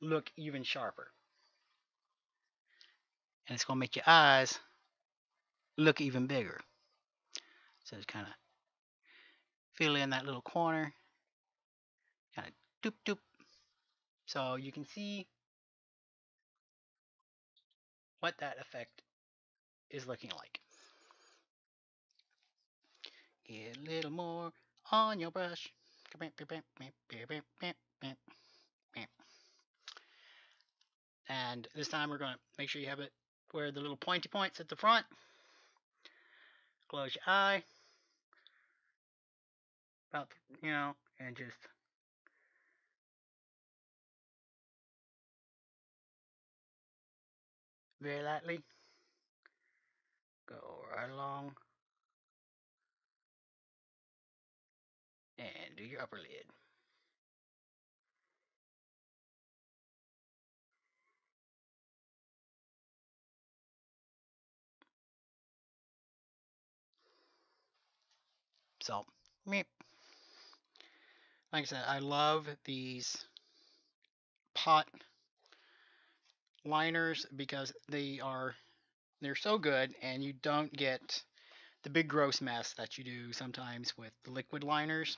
look even sharper. And it's going to make your eyes look even bigger. So just kind of fill in that little corner. Kind of doop doop. So you can see what that effect is looking like. Get a little more on your brush. And this time we're going to make sure you have it where the little pointy points at the front. Close your eye. About, and just very lightly go right along And do your upper lid. So, like I said, I love these pot liners because they're so good, and you don't get the big gross mess that you do sometimes with the liquid liners.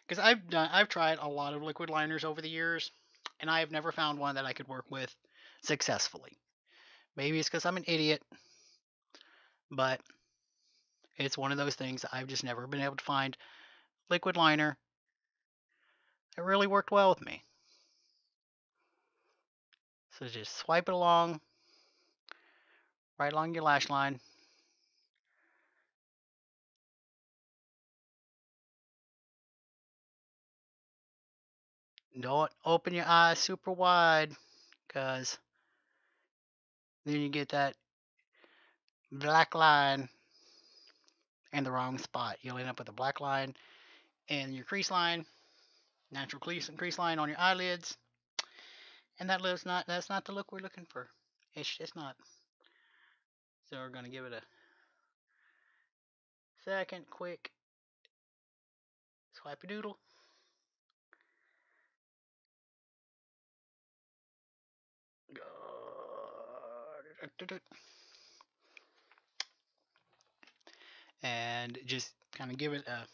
Because I've tried a lot of liquid liners over the years, and I have never found one that I could work with successfully. Maybe it's because I'm an idiot, but it's one of those things that I've just never been able to find liquid liner that really worked well with me. So just swipe it along, right along your lash line. Don't open your eyes super wide, because then you get that black line in the wrong spot. You'll end up with a black line in your crease line, natural crease line on your eyelids, and that's not the look we're looking for. It's just not. So we're gonna give it a second quick swipe a doodle. And just kind of give it a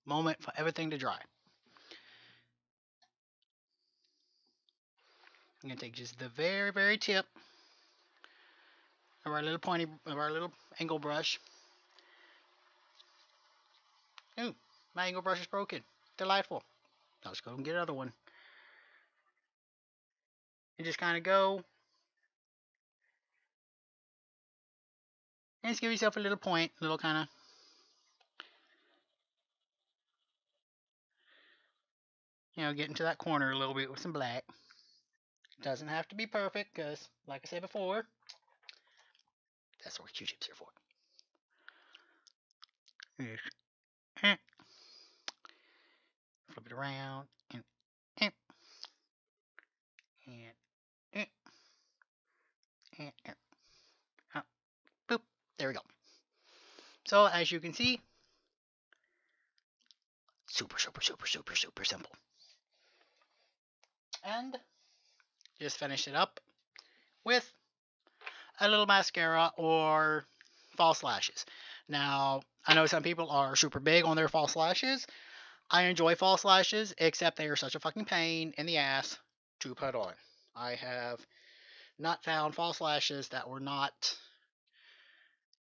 moment for everything to dry. I'm gonna take just the very, very tip of our little angle brush. Ooh, my angle brush is broken. Delightful. I'll just go and get another one. And just kind of go. And just give yourself a little point, little kind of. Get into that corner a little bit with some black. Doesn't have to be perfect, because, like I said before, that's what Q-tips are for. Just flip it around, and boop. There we go. So as you can see, super, super, super, super, super simple. And just finish it up with a little mascara or false lashes. Now, I know some people are super big on their false lashes. I enjoy false lashes, except they are such a fucking pain in the ass to put on. I have not found false lashes that were not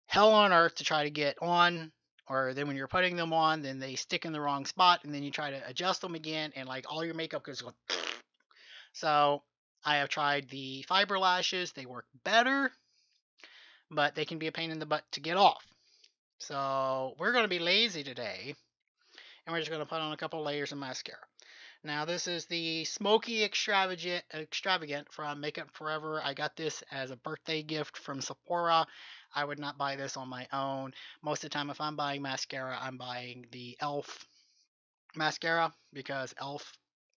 hell on earth to try to get on, or then when you're putting them on, then they stick in the wrong spot, and then you try to adjust them again, and like all your makeup goes going. So I have tried the fiber lashes. They work better, but they can be a pain in the butt to get off. So we're going to be lazy today, and we're just going to put on a couple layers of mascara. Now this is the Smoky Extravagant from Makeup Forever. I got this as a birthday gift from Sephora. I would not buy this on my own. Most of the time if I'm buying mascara, I'm buying the e.l.f. mascara, because e.l.f.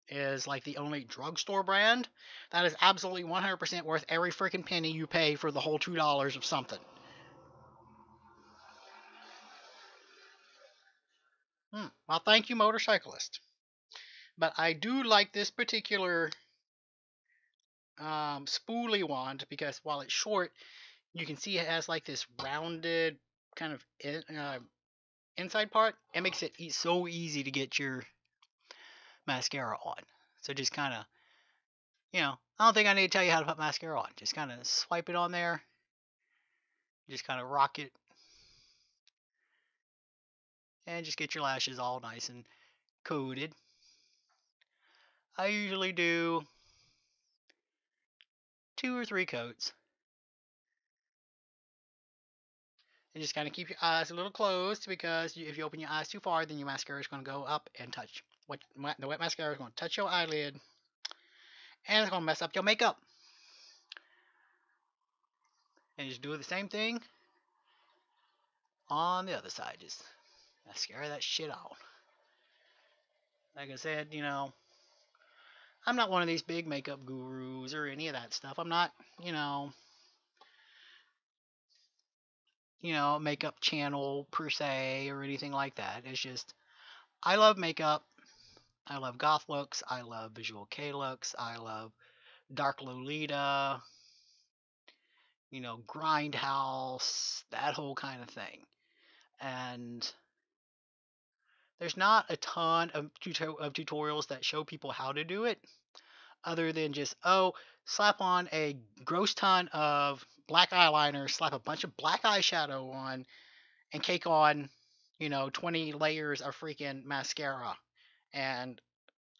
is like the only drugstore brand that is absolutely 100% worth every freaking penny you pay for the whole $2 of something. Well, thank you, motorcyclist. But I do like this particular spoolie wand, because while it's short, you can see it has like this rounded kind of inside part. It makes it so easy to get your mascara on. So just kind of, I don't think I need to tell you how to put mascara on. Just kind of swipe it on there. Just kind of rock it. And just get your lashes all nice and coated. I usually do 2 or 3 coats. And just kind of keep your eyes a little closed, because if you open your eyes too far, then your mascara is going to go up and touch. The wet mascara is going to touch your eyelid, and it's going to mess up your makeup. And just do the same thing on the other side. Just Mascara that shit out. Like I said, I'm not one of these big makeup gurus or any of that stuff. I'm not, you know, makeup channel per se or anything like that. It's just I love makeup. I love goth looks. I love visual K looks. I love dark Lolita, grindhouse, that whole kind of thing. And there's not a ton of tutorials that show people how to do it other than just, slap on a gross ton of black eyeliner, slap a bunch of black eyeshadow on, and cake on, 20 layers of freaking mascara. And,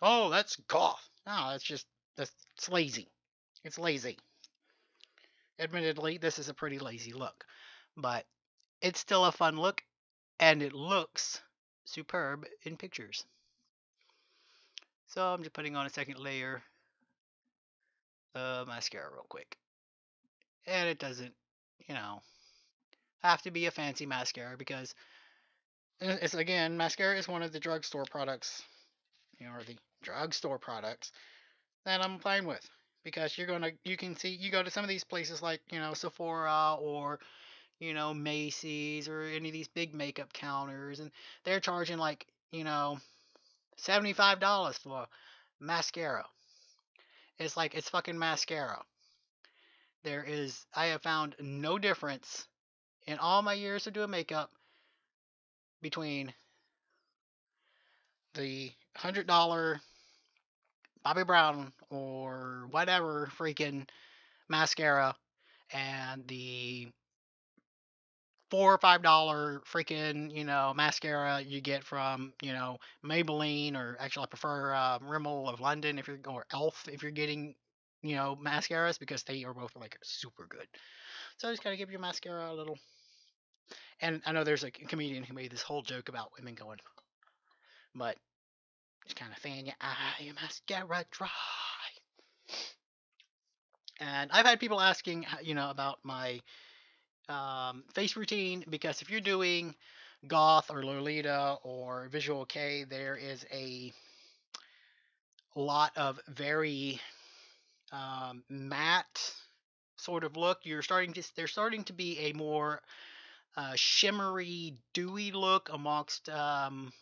oh, that's goth. No, it's lazy. It's lazy. Admittedly, this is a pretty lazy look, but it's still a fun look, and it looks superb in pictures. So I'm just putting on a second layer of mascara real quick. And it doesn't, you know, have to be a fancy mascara because it's, again, mascara is one of the drugstore products, or the drugstore products that I'm fine with. Because you can see, you go to some of these places like, Sephora or, Macy's or any of these big makeup counters, and they're charging like, $75 for mascara. It's like, it's fucking mascara. I have found no difference in all my years of doing makeup between the $100 Bobbi Brown or whatever freaking mascara and the $4 or $5 freaking, mascara you get from, Maybelline, or actually I prefer Rimmel of London or Elf if you're getting, mascaras, because they are both like super good. So I just gotta give your mascara a little. And I know there's a comedian who made this whole joke about women going, but just kind of fan your eye, your mascara dry. And I've had people asking, about my face routine, because if you're doing goth or Lolita or visual K, there is a lot of very matte sort of look. There's starting to be a more shimmery, dewy look amongst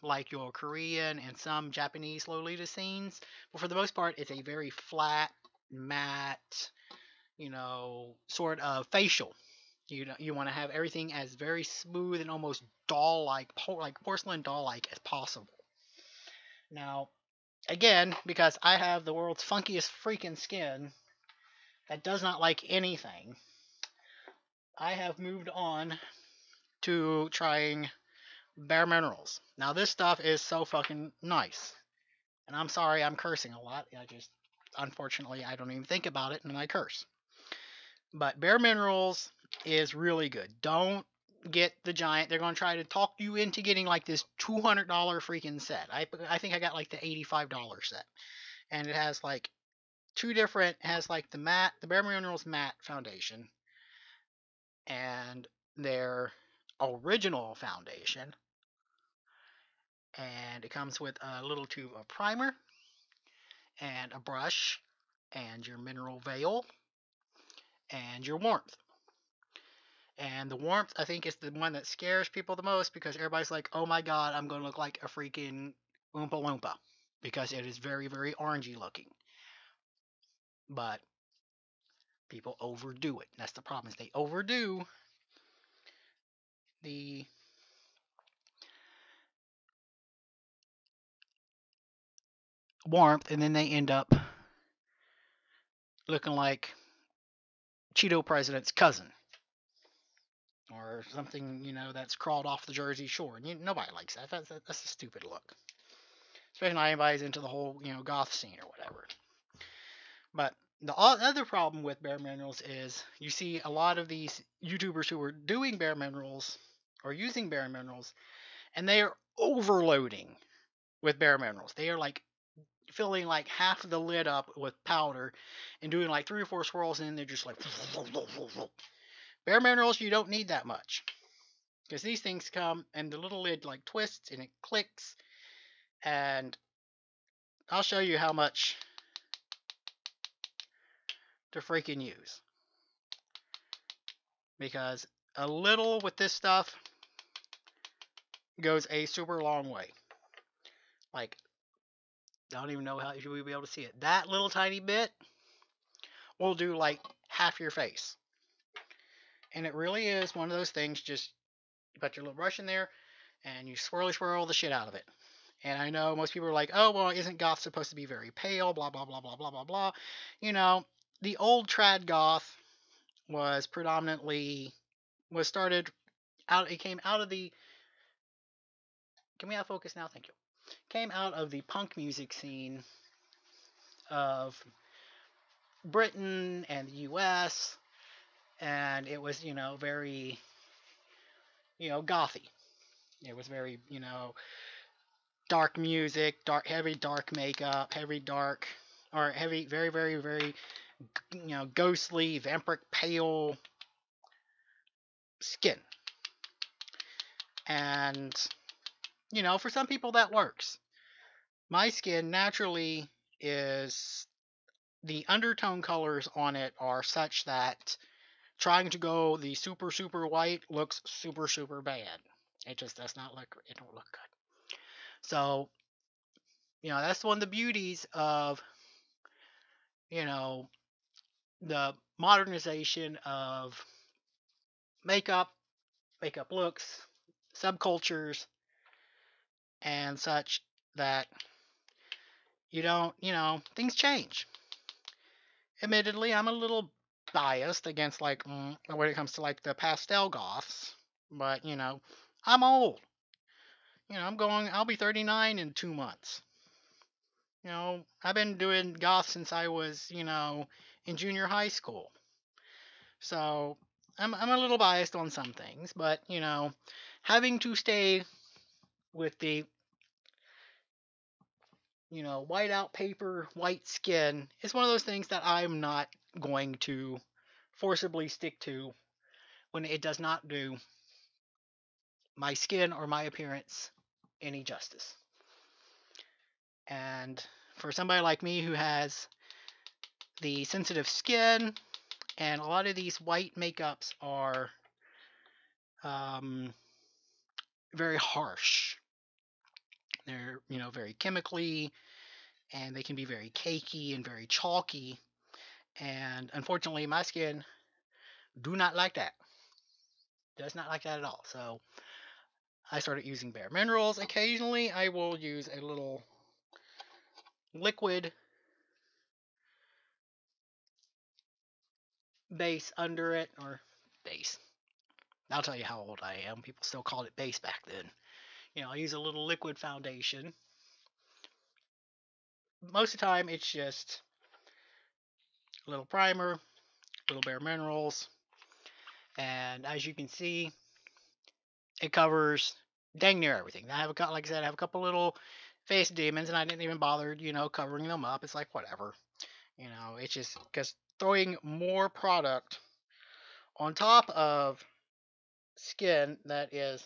like your Korean and some Japanese Lolita scenes. But for the most part, it's a very flat, matte, sort of facial. You want to have everything as very smooth and almost doll-like, like porcelain doll-like as possible. Now, again, because I have the world's funkiest freaking skin that does not like anything, I have moved on to trying Bare Minerals. Now, this stuff is so fucking nice. And I'm sorry I'm cursing a lot. Unfortunately, I don't even think about it and I curse. But Bare Minerals is really good. Don't get the giant. They're going to try to talk you into getting like this $200 freaking set. I think I got like the $85 set. And it has like has like the Bare Minerals matte foundation, and their original foundation. And it comes with a little tube of primer and a brush and your mineral veil and your warmth. And the warmth, I think, is the one that scares people the most, because everybody's like, oh my god, I'm going to look like a freaking Oompa Loompa, because it is very, very orangey looking. But people overdo it. That's the problem, is they overdo the warmth, and then they end up looking like Cheeto President's cousin. Or something, that's crawled off the Jersey Shore. And nobody likes that. That's a stupid look. Especially not anybody's into the whole, goth scene or whatever. But the other problem with Bare Minerals is you see a lot of these YouTubers who are doing Bare Minerals or using Bare Minerals, and they are overloading with Bare Minerals. They are like filling like half of the lid up with powder and doing like 3 or 4 swirls, and then they're just like Bare Minerals, you don't need that much. Because these things come and the little lid like twists and it clicks, and I'll show you how much to freaking use. Because a little with this stuff goes a super long way. Like, I don't even know how you will be able to see it. That little tiny bit will do like half your face. And it really is one of those things, just you put your little brush in there and you swirl the shit out of it. And I know most people are like, oh, well, isn't goth supposed to be very pale? Blah, blah, blah, blah, blah, blah, blah. You know, the old trad goth was predominantly, was started out, it came out of the, can we have focus now? Thank you. Came out of the punk music scene of Britain and the US, and it was, you know, very, you know, gothy. It was very, you know, dark music, heavy dark makeup, heavy dark, or heavy, very, very, very, you know, ghostly, vampiric, pale skin. And, you know, for some people that works. My skin naturally is, the undertone colors on it are such that trying to go the super, super white looks super, super bad. It just does not look, it don't look good. So, you know, that's one of the beauties of, you know, the modernization of makeup, makeup looks, subcultures, and such, that you don't, you know, things change. Admittedly, I'm a little biased against, like, when it comes to, like, the pastel goths, but, you know, I'm old. You know, I'll be 39 in 2 months. You know, I've been doing goth since I was, you know, in junior high school. So, I'm a little biased on some things, but, you know, having to stay with the, you know, white out paper, white skin is one of those things that I'm not going to forcibly stick to when it does not do my skin or my appearance any justice. And for somebody like me who has the sensitive skin, and a lot of these white makeups are very harsh. They're, you know, very chemically, and they can be very cakey and very chalky. And unfortunately, my skin do not like that. Does not like that at all. So I started using Bare Minerals. Occasionally, I will use a little liquid base under it, or base. I'll tell you how old I am. People still called it base back then. You know, I use a little liquid foundation. Most of the time, it's just a little primer, little Bare Minerals, and as you can see, it covers dang near everything. I have like I said, I have a couple little face demons, and I didn't even bother, you know, covering them up. It's like whatever, you know. It's just because throwing more product on top of skin that is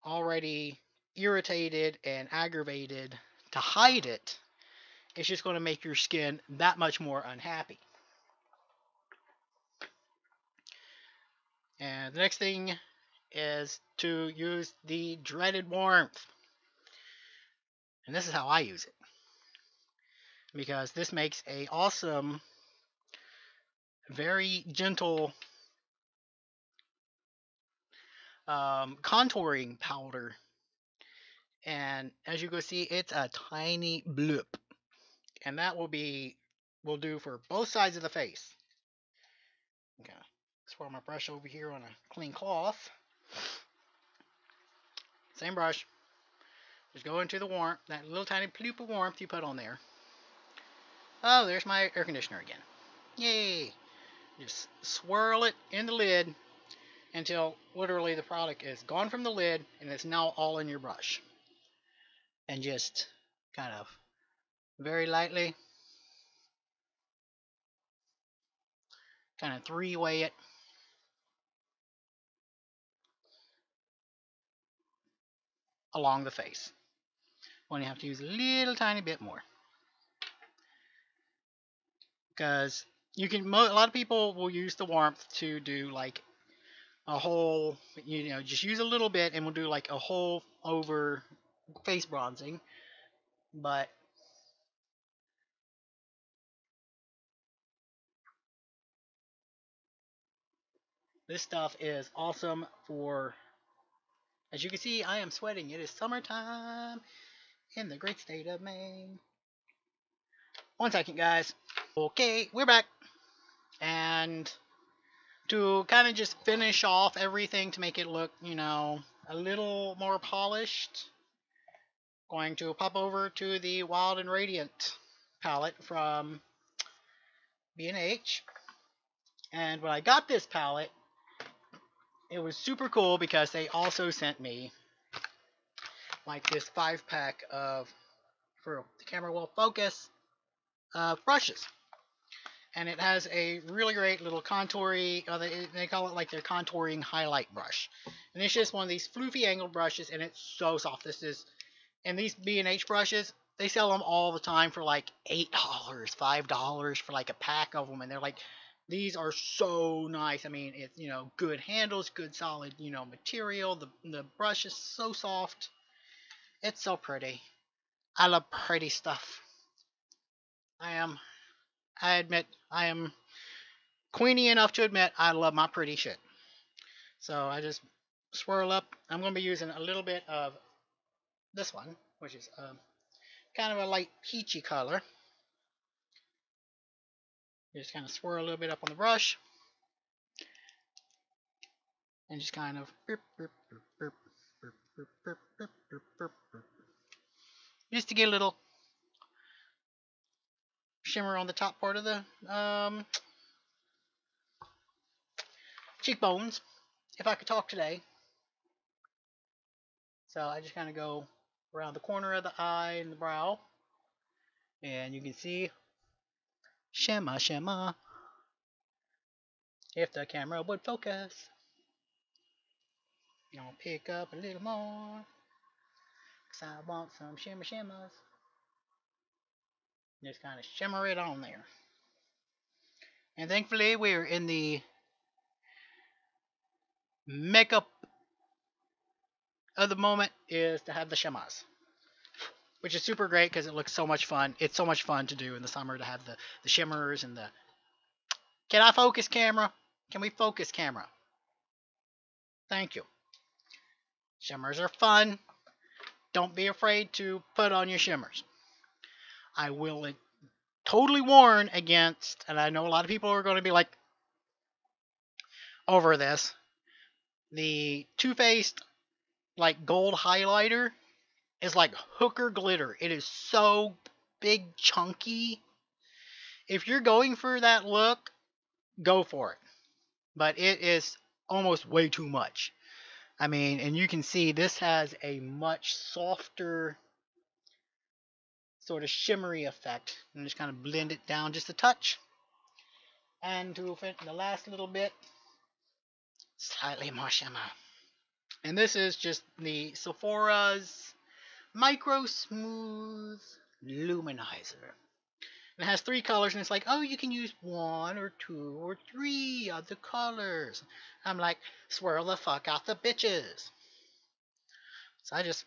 already irritated and aggravated to hide it, it's just going to make your skin that much more unhappy. And the next thing is to use the dreaded warmth. And this is how I use it. Because this makes a awesome, very gentle contouring powder. And as you can see, it's a tiny bloop. And that will do for both sides of the face. Okay. Swirl my brush over here on a clean cloth. Same brush. Just go into the warmth, that little tiny bloop of warmth you put on there. Oh, there's my air conditioner again. Yay! Just swirl it in the lid until literally the product is gone from the lid and it's now all in your brush. And just kind of very lightly, kind of three-way it. along the face. Only have to use a little tiny bit more. Because you can, a lot of people will use the warmth to do like a whole, just use a little bit and we'll do like a whole over face bronzing. But this stuff is awesome for, as you can see, I am sweating. It is summertime in the great state of Maine. One second, guys. Okay, we're back. And to kind of just finish off everything to make it look, a little more polished, going to pop over to the Wild and Radiant palette from B&H. And when I got this palette, it was super cool because they also sent me like this 5-pack of, for the camera will focus, brushes. And it has a really great little contouring, they call it like their contouring highlight brush. And it's just one of these floofy angled brushes, and it's so soft. And these B&H brushes, they sell them all the time for like $8, $5 for like a pack of them. And they're like, these are so nice. I mean, it's, good handles, good solid, material. The brush is so soft. It's so pretty. I love pretty stuff. I admit, I am queenie enough to admit I love my pretty shit. So I just swirl up. I'm going to be using a little bit of this one, which is kind of a light peachy color. Just kind of swirl a little bit up on the brush. And just kind of just to get a little shimmer on the top part of the cheekbones, if I could talk today. So I just kind of go around the corner of the eye and the brow, and you can see shimmer, shimmer. If the camera would focus, I'll pick up a little more, 'cause I want some shimmer shimmers. Just kind of shimmer it on there. And thankfully, we're in the makeup of the moment is to have the shimmers, which is super great because it looks so much fun. It's so much fun to do in the summer to have the shimmers and the... Can I focus, camera? Can we focus, camera? Thank you. Shimmers are fun. Don't be afraid to put on your shimmers. I will totally warn against, and I know a lot of people are going to be like over this, the Too Faced like gold highlighter is like hooker glitter. It is so big, chunky. If you're going for that look, go for it. But it is almost way too much. I mean, and you can see this has a much softer sort of shimmery effect. And just kind of blend it down just a touch. And to fit the last little bit, slightly more shimmer. And this is just the Sephora's Micro Smooth Luminizer. And it has 3 colors, and it's like, oh, you can use 1 or 2 or 3 of the colors. I'm like, swirl the fuck out the bitches. So I just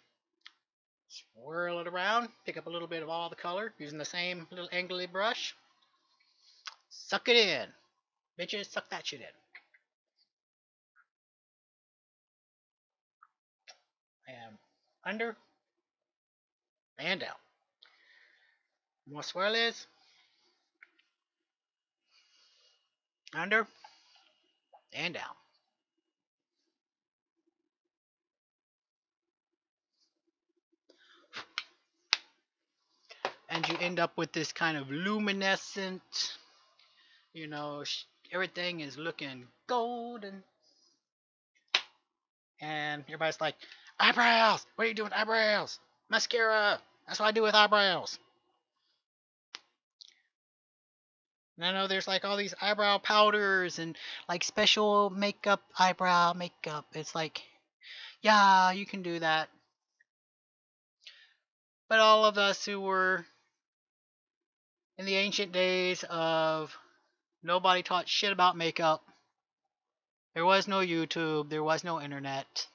swirl it around, pick up a little bit of all the color, using the same little angly brush. Suck it in. Bitches, suck that shit in. And under and down. More swirl is under and down. And you end up with this kind of luminescent, everything is looking golden. And everybody's like, eyebrows! What are you doing with eyebrows? Mascara! That's what I do with eyebrows. And I know there's like all these eyebrow powders and like special makeup, eyebrow makeup. It's like, yeah, you can do that. But all of us who were in the ancient days of nobody taught shit about makeup, there was no YouTube, there was no internet,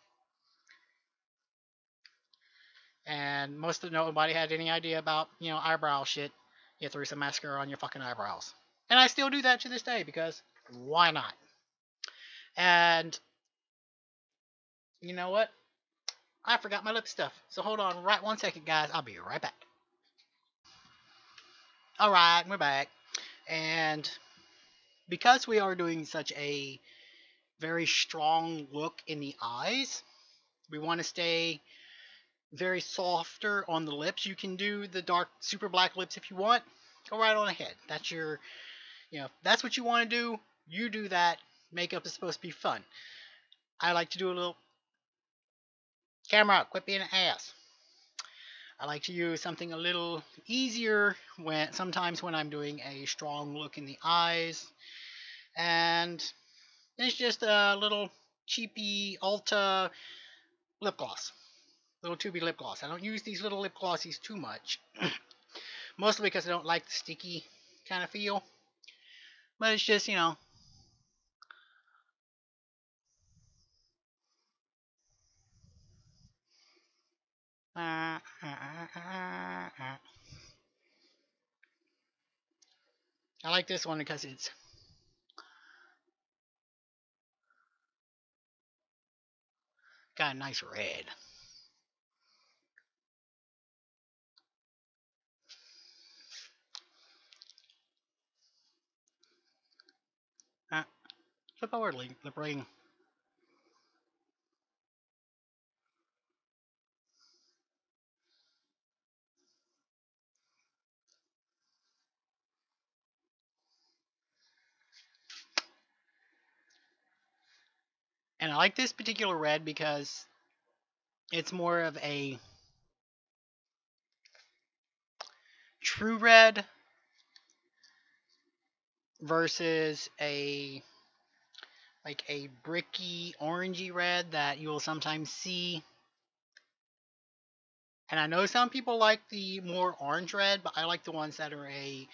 and most of nobody had any idea about, eyebrow shit. You threw some mascara on your fucking eyebrows. And I still do that to this day because why not? And you know what? I forgot my lip stuff. So hold on right 1 second, guys. I'll be right back. Alright, we're back. And because we are doing such a very strong look in the eyes, we want to stay very softer on the lips. You can do the dark super black lips if you want. Go right on ahead. That's your, if that's what you want to do, you do that. Makeup is supposed to be fun. I like to do a little camera, quit being an ass. I like to use something a little easier sometimes when I'm doing a strong look in the eyes. And it's just a little cheapy Ulta lip gloss. Little tubey lip gloss. I don't use these little lip glossies too much. Mostly because I don't like the sticky kind of feel. But it's just, I like this one because it's got a nice red. Flip over, lip ring. And I like this particular red because it's more of a true red versus a bricky orangey red that you will sometimes see. And I know some people like the more orange red, but I like the ones that are a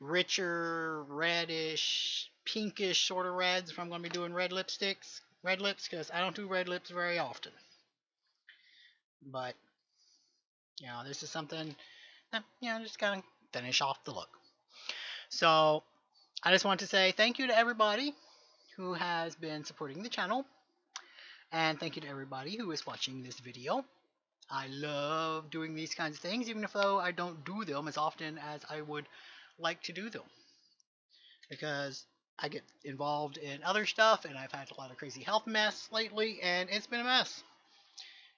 richer reddish pinkish sort of reds if I'm going to be doing red lips, because I don't do red lips very often. But this is something that just kind of finish off the look. So I just want to say thank you to everybody who has been supporting the channel, and thank you to everybody who is watching this video. I love doing these kinds of things, even though I don't do them as often as I would like to do them, because I get involved in other stuff, and I've had a lot of crazy health mess lately, and it's been a mess.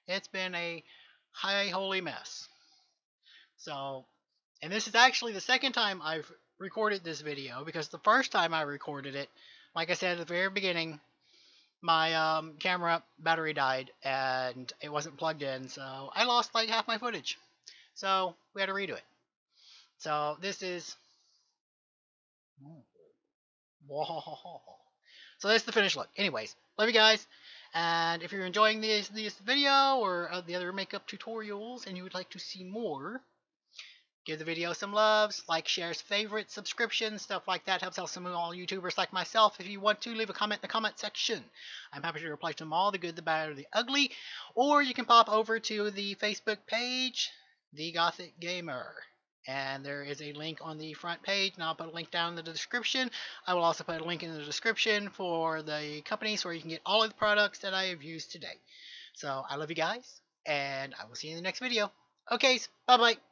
It's been a high holy mess. So, and this is actually the second time I've recorded this video, because the first time I recorded it, like I said at the very beginning, my camera battery died and it wasn't plugged in, so I lost like half my footage. So we had to redo it. So this is so that's the finished look. Anyways, love you guys. And if you're enjoying this video or the other makeup tutorials and you would like to see more, give the video some loves, like, shares, favorites, subscriptions, stuff like that. Helps out some all YouTubers like myself. If you want to, leave a comment in the comment section. I'm happy to reply to them all, the good, the bad, or the ugly. Or you can pop over to the Facebook page, The Gothic Gamer. And there is a link on the front page, and I'll put a link down in the description. I will also put a link in the description for the companies where you can get all of the products that I have used today. So I love you guys, and I will see you in the next video. Okay, bye-bye.